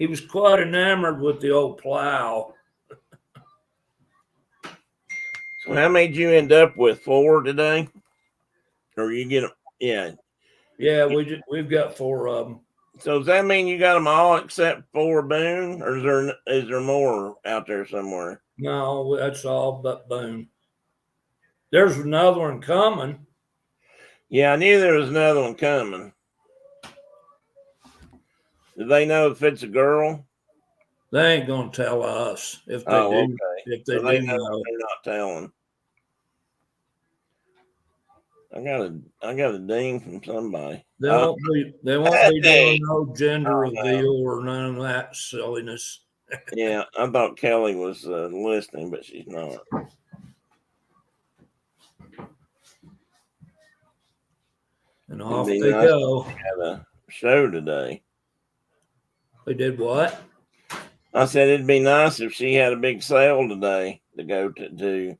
was quite enamored with the old plow. So how many did you end up with? 4 today? Or you get them? Yeah. Yeah, we've got 4 of them. So does that mean you got them all except for Boone, or is there more out there somewhere? No, that's all but Boone. There's another one coming. Yeah, I knew there was another one coming. Do they know if it's a girl? They ain't gonna tell us if they do. Okay. If they So they do know know. they're not telling. I got a ding from somebody. They won't be doing no gender reveal or none of that silliness. Yeah, I thought Kelly was listening, but she's not. And off they go. Had a show today. They did what? I said it'd be nice if she had a big sale today to go to.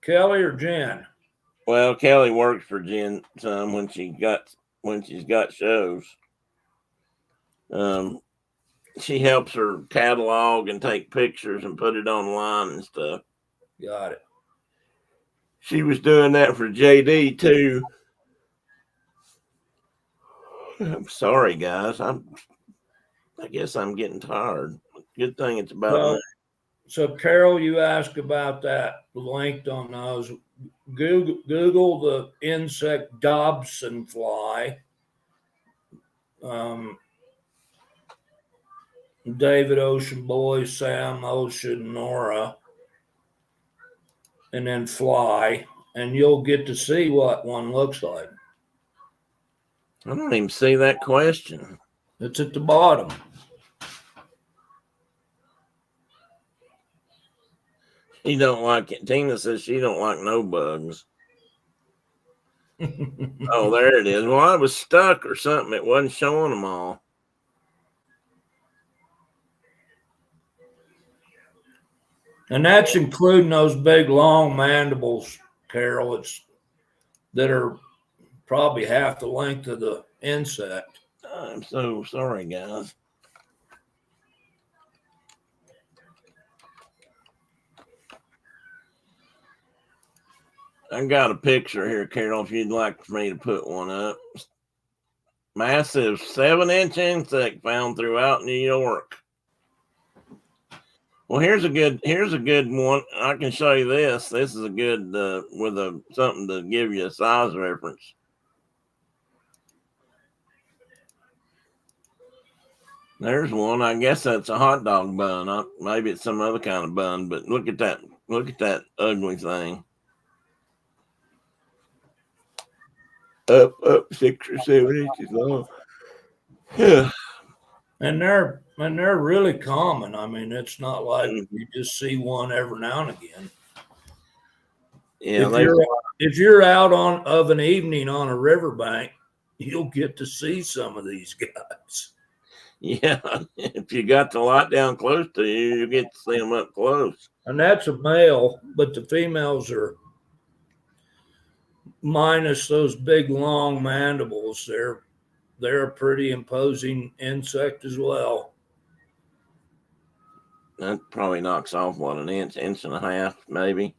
Kelly or Jen? Well, Kelly works for Jen some when she's got shows. She helps her catalog and take pictures and put it online and stuff. Got it. She was doing that for JD too. I'm sorry, guys. I guess I'm getting tired. Good thing it's about. So, Carol, you asked about that. Linked on those. Google the insect Dobson fly. David Ocean Boy, Sam Ocean, Nora, and then fly, and you'll get to see what one looks like. I don't even see that question. It's at the bottom. He don't like it. Tina says she don't like no bugs. Oh, there it is. Well, I was stuck or something. It wasn't showing them all. And that's including those big long mandibles, Carol. It's that are probably half the length of the insect. I'm so sorry, guys. I got a picture here, Carol, if you'd like for me to put one up. Massive 7-inch insect found throughout New York. Well, here's a good one. I can show you this. This is a good with a something to give you a size reference. There's one. I guess that's a hot dog bun. Maybe it's some other kind of bun, but look at that. Look at that ugly thing. Up 6 or 7 inches long. Yeah. And they're really common. I mean, it's not like you just see one every now and again. Yeah, if you're out of an evening on a riverbank, you'll get to see some of these guys. Yeah, if you got the light down close to you, you get to see them up close. And that's a male, but the females are minus those big long mandibles. They're a pretty imposing insect as well. That probably knocks off what, an inch and a half, maybe,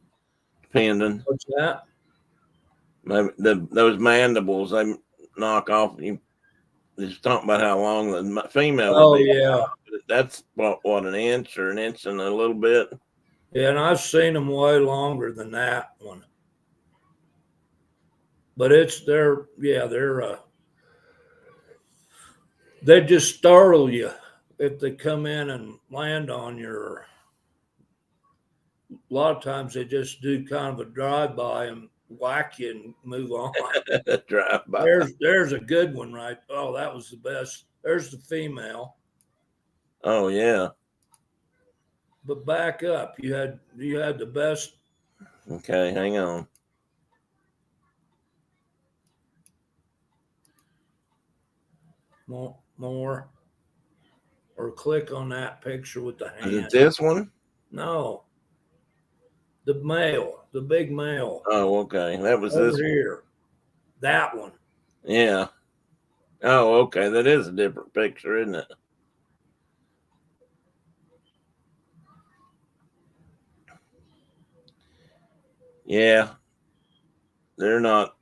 depending. What's that? Maybe those mandibles they knock off. You just talking about how long the female. Oh would be. yeah, that's what an inch or an inch and a little bit. Yeah, and I've seen them way longer than that one. But they just startle you if they come in and land on your. A lot of times they just do kind of a drive-by and whack you and move on. Drive-by. There's a good one, right? Oh, that was the best. There's the female. Oh yeah. But back up. You had the best. Okay, hang on. More. Or click on that picture with the hand. Is it this one? No. The male, the big male. Oh, okay. That was Over this here. That one. Yeah. Oh, okay. That is a different picture, isn't it? Yeah. They're not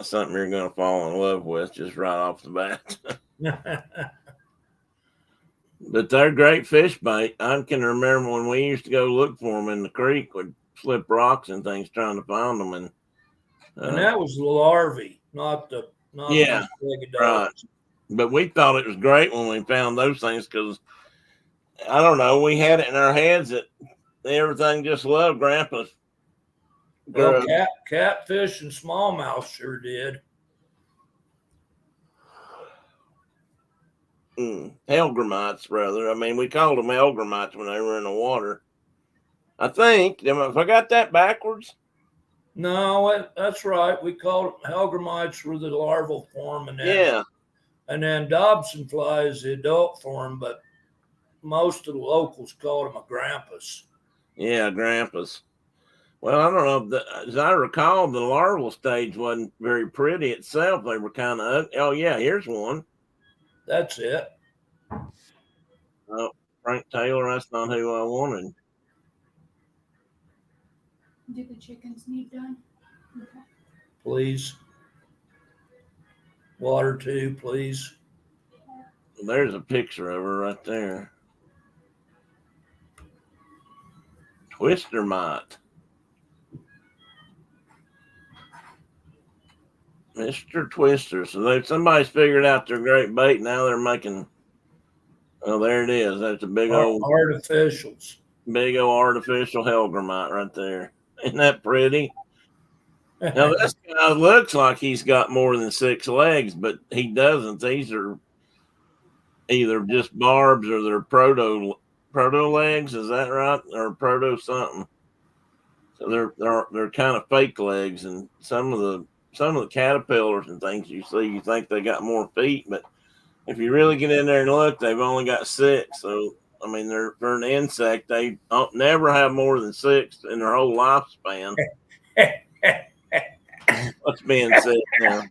something you're going to fall in love with just right off the bat. But they're great fish bait. I can remember when we used to go look for them in the creek, we'd flip rocks and things trying to find them. And that was the larvae, not yeah, the big right. But we thought it was great when we found those things because, I don't know, we had it in our heads that everything just loved Grandpa's. Well, catfish and smallmouth sure did. Hellgrammites, brother. I mean, we called them hellgrammites when they were in the water. I think. If I got that backwards? No, that's right. We called them hellgrammites were the larval form, and then Dobson fly is the adult form, but most of the locals called them a grampus. Yeah, grampus. Well, I don't know. As I recall, the larval stage wasn't very pretty itself. They were kind of ugly. Oh, yeah, here's one. That's it. Oh, Frank Taylor, that's not who I wanted. Do the chickens need done? Okay. Please. Water too, please. There's a picture of her right there. Twister mite. Mr. Twister. So somebody's figured out their great bait. Now they're making. Oh, there it is. That's a big old artificials. Big old artificial hellgrammite right there. Isn't that pretty? Now this guy looks like he's got more than 6 legs, but he doesn't. These are either just barbs or they're proto legs. Is that right? Or proto something? So they're kind of fake legs, and some of the caterpillars and things you see, you think they got more feet, but if you really get in there and look, they've only got 6. So I mean, they're an insect. They don't never have more than 6 in their whole lifespan. What's being said now?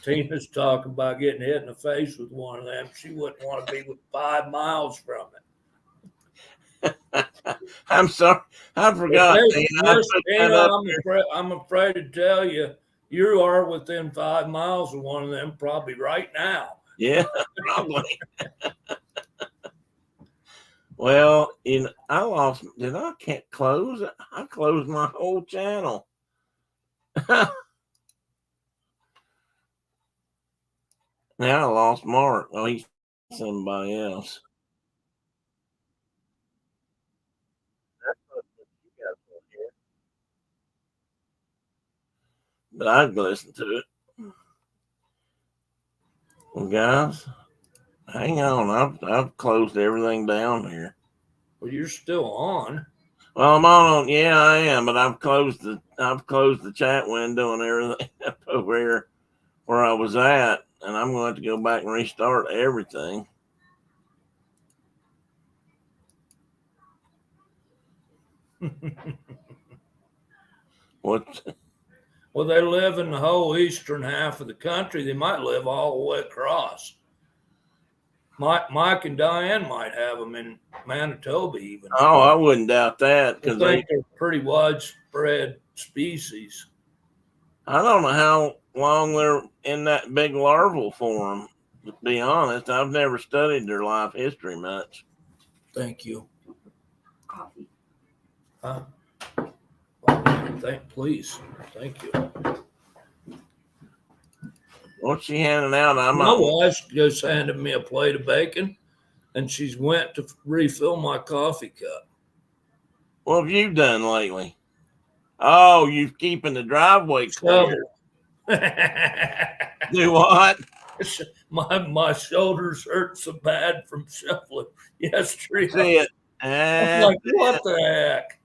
Tina's talking about getting hit in the face with one of them. She wouldn't want to be with 5 miles from it. I'm sorry, I forgot. Hey, I yes, put that Tina, up I'm afraid to tell you, you are within 5 miles of one of them probably right now. Yeah, probably. Well, I lost. Did I can't close it? I closed my whole channel. Now I lost Mark. Oh, he's somebody else. But I'd listen to it. Well, guys, hang on. I've closed everything down here. Well, you're still on. Well, I'm on. Yeah, I am. But I've closed the chat window and everything up over here where I was at, and I'm going to go back and restart everything. What? Well, they live in the whole eastern half of the country. They might live all the way across. Mike and Diane might have them in Manitoba even. Oh, I wouldn't doubt that I because think they're pretty widespread species. I don't know how long they're in that big larval form. To be honest, I've never studied their life history much. Thank you. Coffee. Please. Thank you. What's she handing out? My wife just handed me a plate of bacon, and she's went to refill my coffee cup. What have you done lately? Oh, you're keeping the driveway clear. Do what? My shoulders hurt so bad from shoveling yesterday. See it. I'm like, what the heck?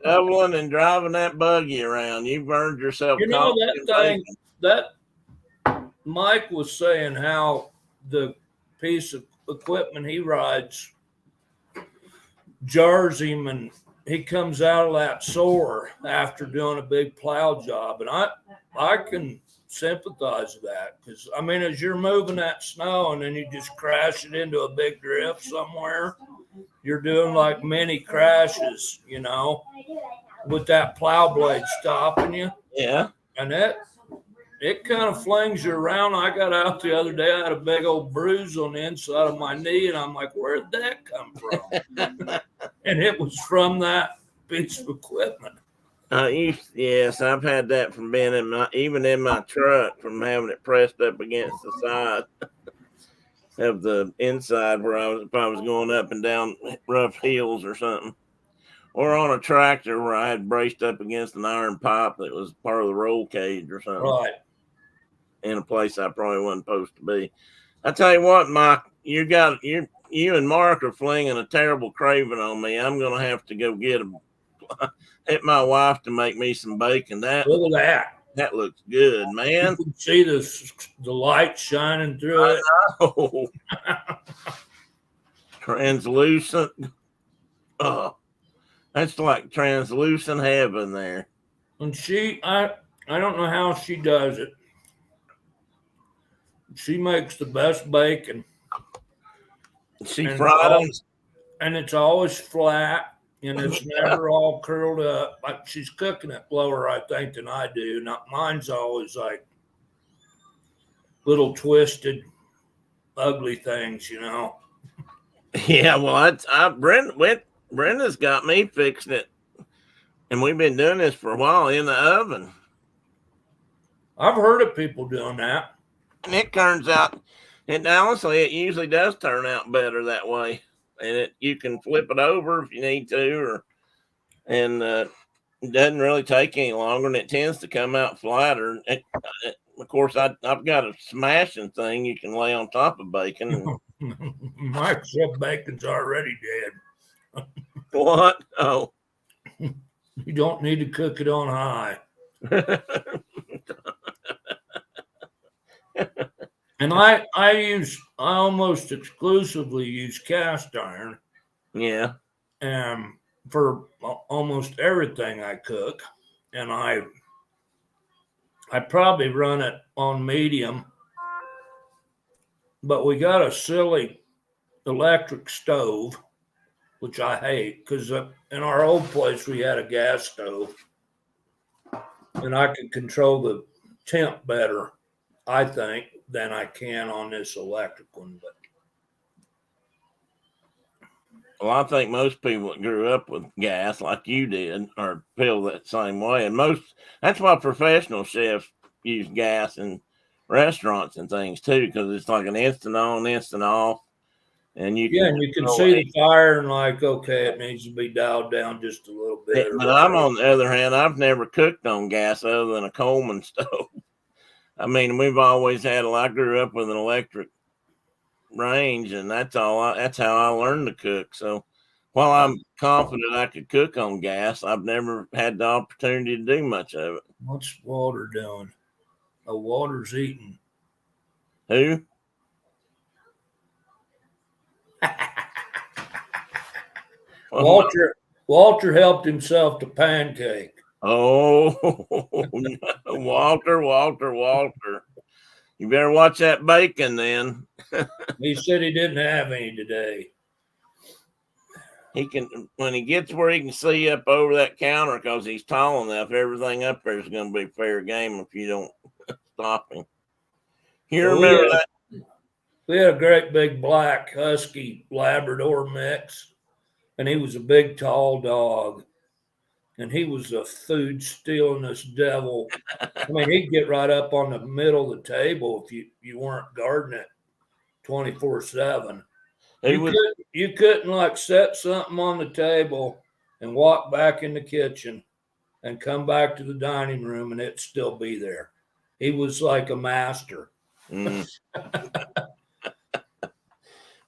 Shoveling and driving that buggy around. You've earned yourself. You know that thing that Mike was saying how the piece of equipment he rides jars him and he comes out of that sore after doing a big plow job. And I can sympathize with that because, I mean, as you're moving that snow and then you just crash it into a big drift somewhere, you're doing like mini crashes, you know, with that plow blade stopping you. Yeah. And it kind of flings you around. I got out the other day. I had a big old bruise on the inside of my knee, and I'm like, where'd that come from? And it was from that piece of equipment. Yes, I've had that from being even in my truck, from having it pressed up against the side of the inside where if I was going up and down rough hills or something. Or on a tractor where I had braced up against an iron pipe that was part of the roll cage or something. Right. In a place I probably wasn't supposed to be. I tell you what, Mike, you and Mark are flinging a terrible craving on me. I'm gonna have to go get my wife to make me some bacon. Look at that. That looks good, man. You can see the light shining through it. Oh, translucent. Oh, that's like translucent heaven there. And I don't know how she does it. She makes the best bacon. She fried them. And it's always flat, and it's never all curled up. Like she's cooking it lower, I think, than I do. Not mine's always like little twisted, ugly things, you know. Yeah, well, Brenda's got me fixing it, and we've been doing this for a while in the oven. I've heard of people doing that. And it turns out, and honestly, it usually does turn out better that way. And you can flip it over if you need to, and it doesn't really take any longer, and it tends to come out flatter. Of course, I've got a smashing thing you can lay on top of bacon. My bacon's already dead. What? Oh. You don't need to cook it on high. And I almost exclusively use cast iron Yeah. For almost everything I cook. And I probably run it on medium, but we got a silly electric stove, which I hate because in our old place we had a gas stove and I could control the temp better, I think, than I can on this electric one. But Well, I think most people that grew up with gas like you did or feel that same way. And that's why professional chefs use gas in restaurants and things too, because it's like an instant on, instant off. And you and you can see the fire and like, okay, it needs to be dialed down just a little bit. But I'm on the other hand, I've never cooked on gas other than a Coleman stove. I mean, we've always had. I grew up with an electric range, and that's how I learned to cook. So, while I'm confident I could cook on gas, I've never had the opportunity to do much of it. What's Walter doing? Oh, Walter's eating. Who? Walter helped himself to pancake. Oh, Walter. You better watch that bacon then. He said he didn't have any today. He can, when he gets where he can see up over that counter, because he's tall enough, everything up there is going to be fair game if you don't stop him. You remember that? We had a great big black husky Labrador mix, and he was a big, tall dog. And he was a food stealing this devil. I mean, he'd get right up on the middle of the table if you weren't guarding it 24/7. You couldn't like set something on the table and walk back in the kitchen and come back to the dining room and it'd still be there. He was like a master. Mm.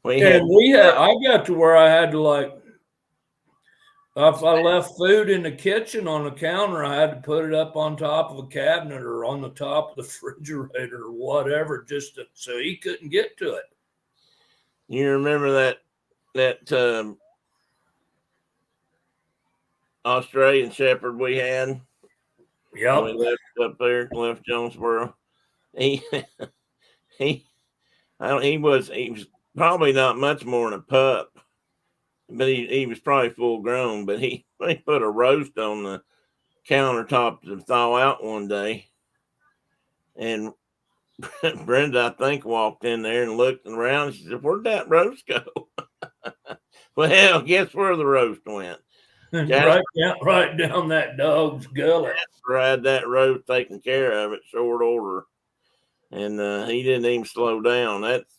I got to where I had to like, if I left food in the kitchen on the counter, I had to put it up on top of a cabinet or on the top of the refrigerator or whatever, so he couldn't get to it. You remember that Australian Shepherd we had? Yeah, we left Jonesboro. He was probably not much more than a pup. But he was probably full grown, but he put a roast on the countertop to thaw out one day. And Brenda, I think, walked in there and looked around. She said, "Where'd that roast go?" Well, guess where the roast went? right down that dog's gullet. Jasper had that roast taken care of at short order. And he didn't even slow down. That's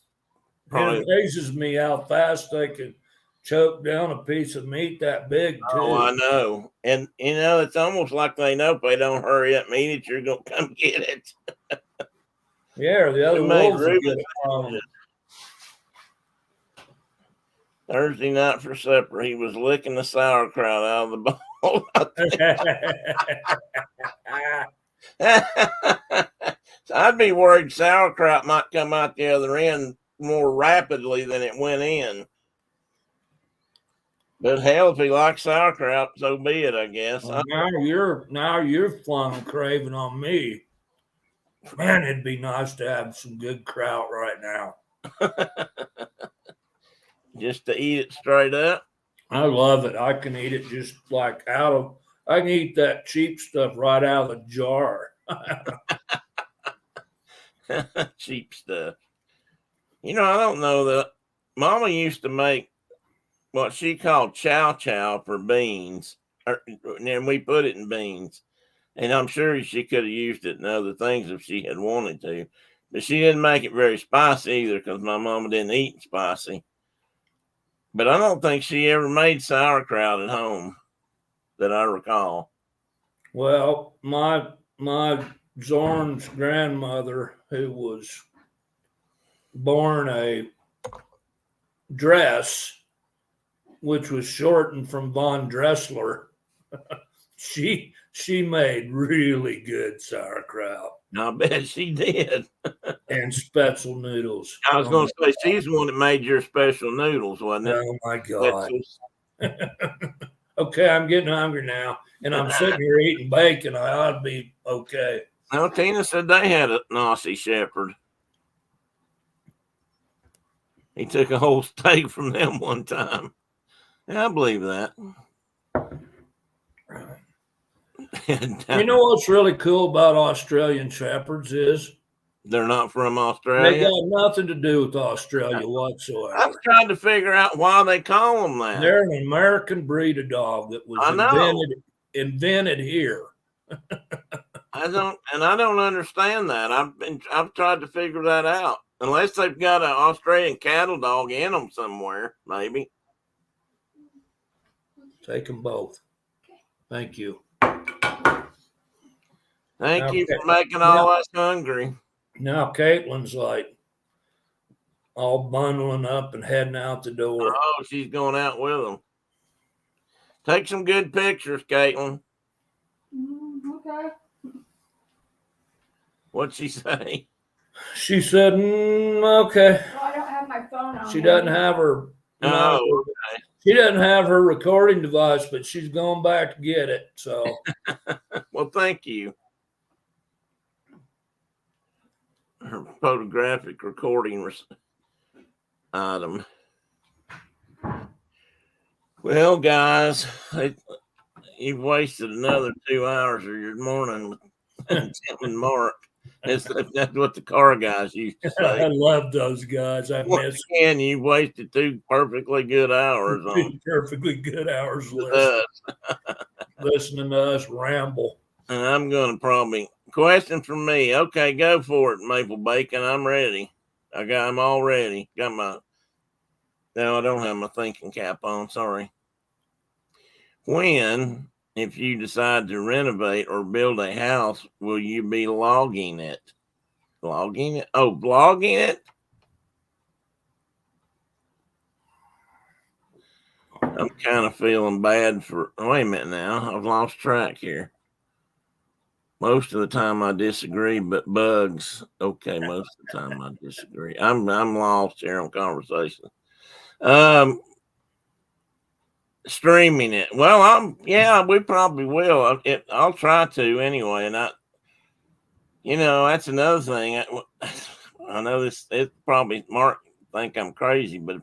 probably... It amazes me how fast they can choke down a piece of meat that big, too. Oh, I know. And, it's almost like they know if they don't hurry up and eat it, you're going to come get it. Yeah, the other wolves will get it from them. Thursday night for supper, he was licking the sauerkraut out of the bowl. So I'd be worried sauerkraut might come out the other end more rapidly than it went in. But hell, if he likes sauerkraut, so be it, I guess. Well, now you're flung a craving on me. Man, it'd be nice to have some good kraut right now. Just to eat it straight up. I love it. I can eat it just like I can eat that cheap stuff right out of the jar. Cheap stuff. I don't know that Mama used to make what she called chow chow for beans, and we put it in beans. And I'm sure she could have used it in other things if she had wanted to. But she didn't make it very spicy either because my mama didn't eat spicy. But I don't think she ever made sauerkraut at home that I recall. Well, my Zorn's grandmother, who was born a dress, which was shortened from Von Dressler, she made really good sauerkraut I bet she did. and Spetzel noodles. I was going to say, she's the one that made your special noodles, wasn't it? Oh my God. Spetzel's. Okay, I'm getting hungry now, and I'm sitting here eating bacon. I ought to be okay. No, Tina said they had a Nazi Shepherd. He took a whole steak from them one time. Yeah, I believe that. You know what's really cool about Australian Shepherds is they're not from they Australia. got nothing to do with Australia whatsoever. I've tried to figure out why they call them that. They're an American breed of dog that was invented here. I don't understand that. I've tried to figure that out. Unless they've got an Australian cattle dog in them somewhere, maybe. Take them both. Thank you. Thank you for making all us hungry. Now Caitlin's like all bundling up and heading out the door. Oh, she's going out with them. Take some good pictures, Caitlin. Okay. What'd she say? She said, okay. Well, I don't have my phone on. She doesn't have her. Oh, She doesn't have her recording device, but she's going back to get it. So, well, thank you. Her photographic recording item. Well, guys, you've wasted another 2 hours of your morning with Tim and Mark. That's what the car guys used to say. I love those guys. I miss Again, you wasted 2 perfectly good hours on perfectly good hours us. listening to us ramble. And I'm going to probably question from me. Okay, go for it, Maple Bacon. I'm ready. I'm all ready. Got my. No, I don't have my thinking cap on. Sorry. When, if you decide to renovate or build a house, will you be logging it? Logging it? Oh, blogging it? I'm kind of feeling bad for. Wait a minute now. I've lost track here. Most of the time I disagree, but Bugs. Okay, most of the time I disagree. I'm lost here on conversation. Streaming it. Well, we probably will. I'll try to anyway. And that's another thing. I know this. It probably Mark think I'm crazy, but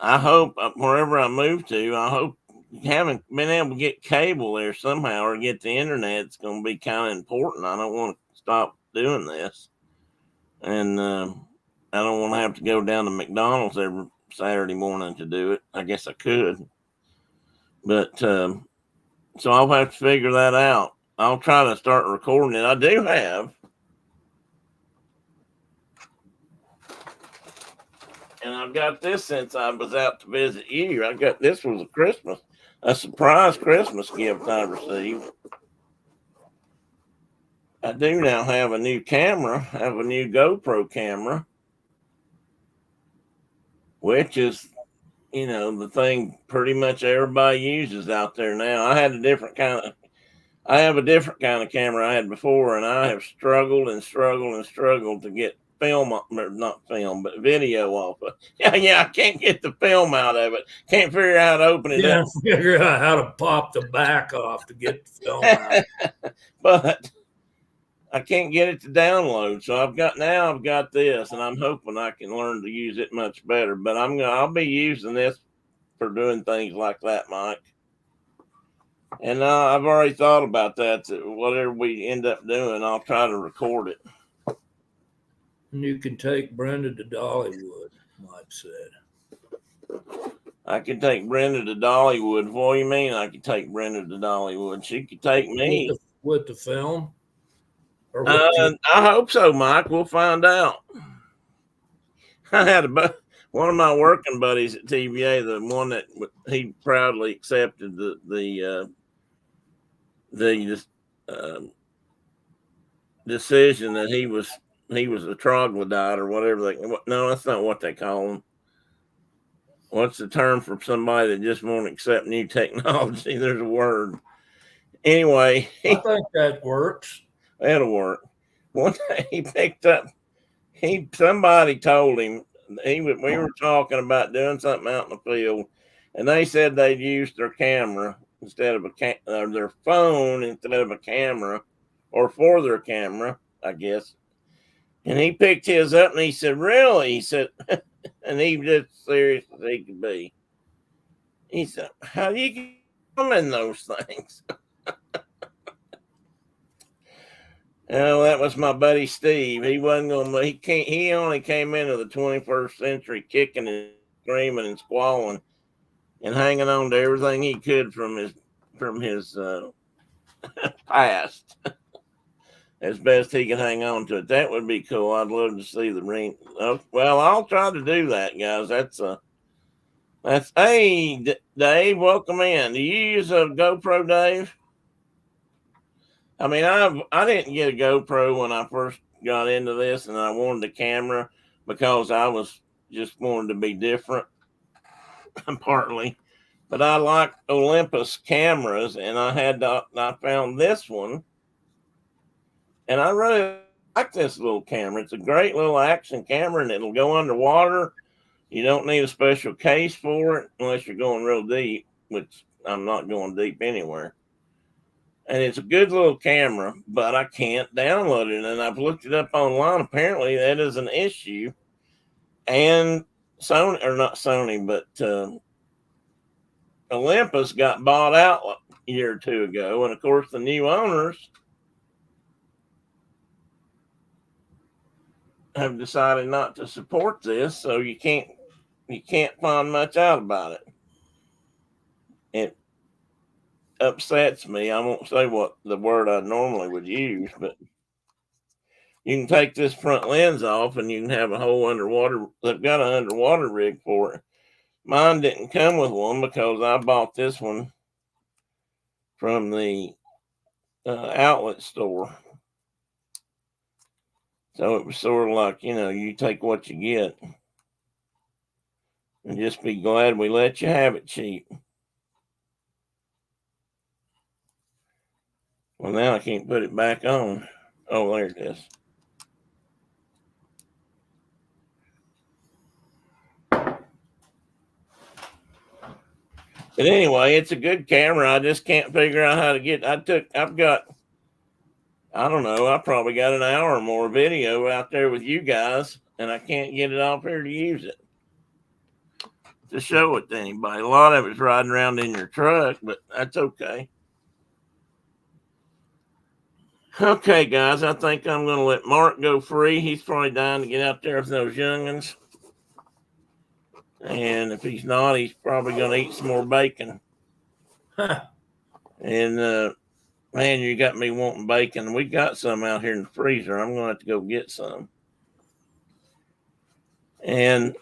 I hope wherever I move to, I hope having been able to get cable there somehow or get the internet is going to be kind of important. I don't want to stop doing this, and I don't want to have to go down to McDonald's every Saturday morning to do it. I guess I could, but so I'll have to figure that out. I'll try to start recording it. I do have, and I've got this since I was out to visit you. This was a surprise Christmas gift I received. I do now have a new camera. I have a new GoPro camera, which is, the thing pretty much everybody uses out there now. I have a different kind of camera I had before, and I have struggled to get video off of. Yeah, I can't get the film out of it. Can't figure out how to open it up. Figure out how to pop the back off to get the film out. But I can't get it to download. So I've got this, and I'm hoping I can learn to use it much better. But I'll be using this for doing things like that, Mike. And I've already thought about that. Whatever we end up doing, I'll try to record it. And you can take Brenda to Dollywood, Mike said. I could take Brenda to Dollywood. What do you mean I could take Brenda to Dollywood? She could take me. With the film? I hope so, Mike. We'll find out. I had one of my working buddies at TVA, the one that he proudly accepted the decision that he was a troglodyte or whatever no, that's not what they call him. what's the term for somebody that just won't accept new technology? There's a word. Anyway, I think that works. that'll work. One day he picked up. Somebody told him we were talking about doing something out in the field, and they said they'd use their camera instead of or their phone instead of a camera, or for their camera, I guess. And he picked his up and he said, "Really?" He said, and he was just serious as he could be. He said, "How do you come in those things?" Oh, that was my buddy Steve. He wasn't gonna. He can't. He only came into the 21st century kicking and screaming and squalling and hanging on to everything he could from his past as best he could hang on to it. That would be cool. I'd love to see the ring. Well, I'll try to do that, guys. That's hey, Dave. Welcome in. Do you use a GoPro, Dave? I mean, I didn't get a GoPro when I first got into this, and I wanted a camera because I was just wanted to be different, partly. But I like Olympus cameras, and I found this one, and I really like this little camera. It's a great little action camera, and it'll go underwater. You don't need a special case for it unless you're going real deep, which I'm not going deep anywhere. And it's a good little camera, but I can't download it. And I've looked it up online. Apparently, that is an issue. And Sony, or not Sony, but Olympus got bought out a year or two ago. And of course, the new owners have decided not to support this. So you can't find much out about it. It upsets me. I won't say what the word I normally would use, but you can take this front lens off and you can have a whole underwater. They've got an underwater rig for it. Mine didn't come with one because I bought this one from the outlet store. So it was sort of like, you take what you get and just be glad we let you have it cheap. Well, now I can't put it back on. Oh, there it is. But anyway, it's a good camera. I just can't figure out how to get. I don't know. I probably got an hour or more video out there with you guys, and I can't get it off here to use it, to show it to anybody. A lot of it's riding around in your truck, but that's okay. Okay, guys, I think I'm going to let Mark go free. He's probably dying to get out there with those youngins. And if he's not, he's probably going to eat some more bacon. Huh. And, man, you got me wanting bacon. We got some out here in the freezer. I'm going to have to go get some. And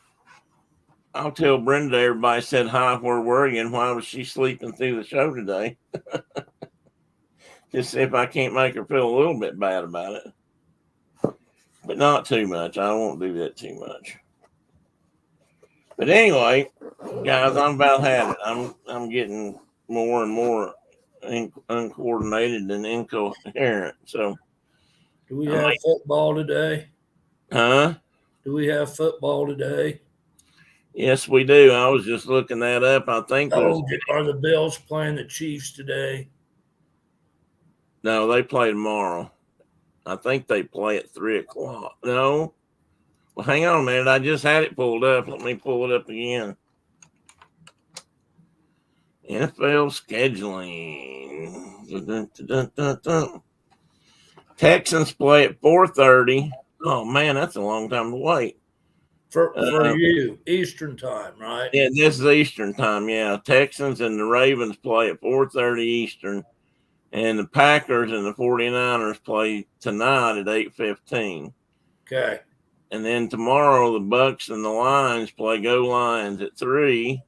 I'll tell Brenda everybody said hi, where were you, and why was she sleeping through the show today? Just see if I can't make her feel a little bit bad about it. But not too much. I won't do that too much. But anyway, guys, I'm about had it. I'm getting more and more uncoordinated and incoherent. So, do we have football today? Huh? Do we have football today? Yes, we do. I was just looking that up. I think are the Bills playing the Chiefs today? No, they play tomorrow. I think they play at 3:00. No. Well, hang on a minute. I just had it pulled up. Let me pull it up again. NFL scheduling. Dun, dun, dun, dun. Texans play at 4:30. Oh man, that's a long time to wait. For you, Eastern time, right? Yeah, this is Eastern time. Yeah, Texans and the Ravens play at 4:30 Eastern, and the Packers and the 49ers play tonight at 8:15. Okay. And then tomorrow, the Bucks and the Lions play. Go Lions at 3.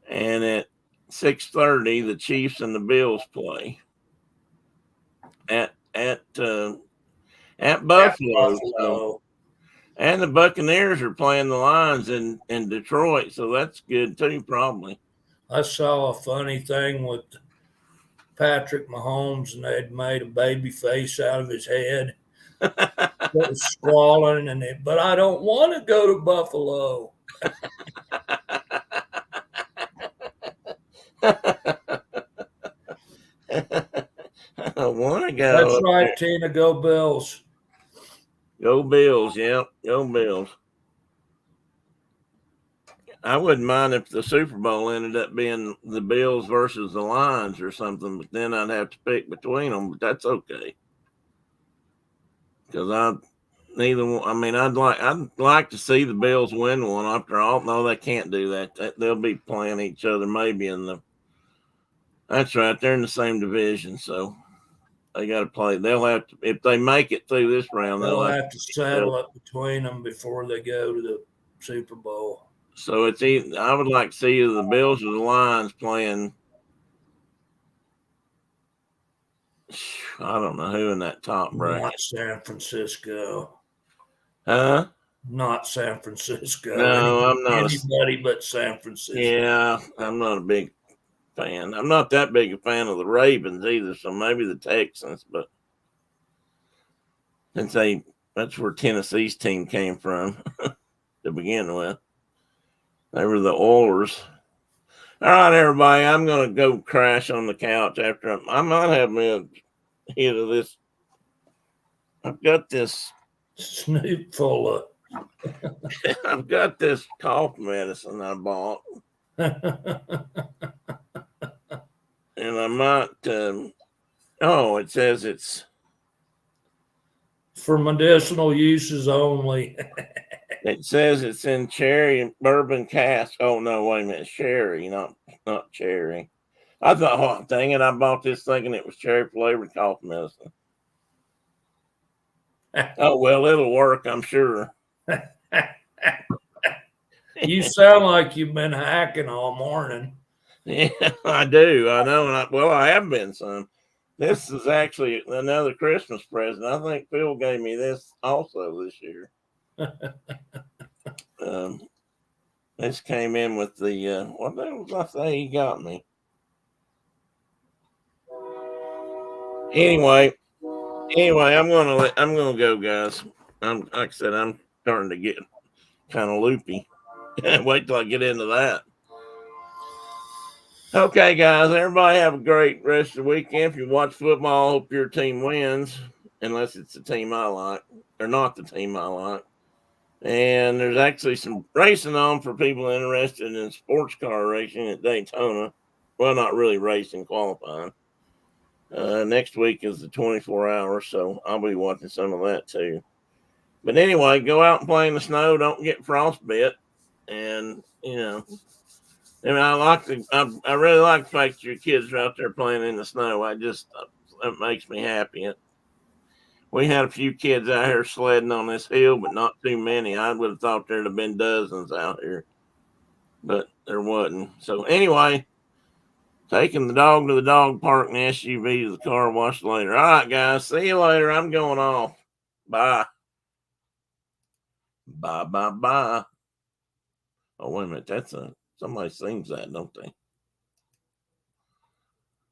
And at 6:30, the Chiefs and the Bills play at Buffalo. So And the Buccaneers are playing the Lions in Detroit, so that's good too, probably. I saw a funny thing with Patrick Mahomes, and they'd made a baby face out of his head. That was squalling, but I don't want to go to Buffalo. I don't want to go. That's up right, there. Tina. Go Bills. Go Bills, yep. Go Bills. I wouldn't mind if the Super Bowl ended up being the Bills versus the Lions or something, but then I'd have to pick between them, but that's okay. Because I'd like to see the Bills win one. After all, no, they can't do that. They'll be playing each other maybe in the. That's right, they're in the same division, so they got to play. They'll have to if they make it through this round. They'll have to settle it between them before they go to the Super Bowl. So it's either I would like to see either the Bills or the Lions playing. I don't know who in that top bracket. Not San Francisco. Huh? Not San Francisco. No, I'm not. Anybody but San Francisco. Yeah, I'm not a big fan. I'm not that big a fan of the Ravens either, so maybe the Texans, but since that's where Tennessee's team came from to begin with. They were the Oilers. All right, everybody, I'm going to go crash on the couch after I might have me a hit of this. I've got this Snoop full of. I've got this cough medicine I bought, and I might. It says it's For medicinal uses only. It says it's in cherry and bourbon cask. Oh no, wait a minute, sherry, not cherry. I thought, oh, dang it, I bought this thinking it was cherry flavored cough medicine. Oh well, it'll work, I'm sure. You sound like you've been hacking all morning. Yeah, I do. I know. I have been some. This is actually another Christmas present. I think Phil gave me this also this year. This came in with the what the hell was I say he got me? Anyway, I'm gonna go, guys. Like I said, I'm starting to get kind of loopy. Wait till I get into that. Okay, guys, everybody have a great rest of the weekend. If you watch football, I hope your team wins, unless it's the team I like, or not the team I like. And there's actually some racing on for people interested in sports car racing at Daytona. Well, not really racing, qualifying. Next week is the 24 hours, so I'll be watching some of that too. But anyway, go out and play in the snow. Don't get frostbite. And, I really like the fact that your kids are out there playing in the snow. It makes me happy. We had a few kids out here sledding on this hill, but not too many. I would have thought there'd have been dozens out here, but there wasn't. So anyway, taking the dog to the dog park and the SUV to the car wash later. All right, guys. See you later. I'm going off. Bye. Bye, bye, bye. Oh, wait a minute. Somebody sings that, don't they?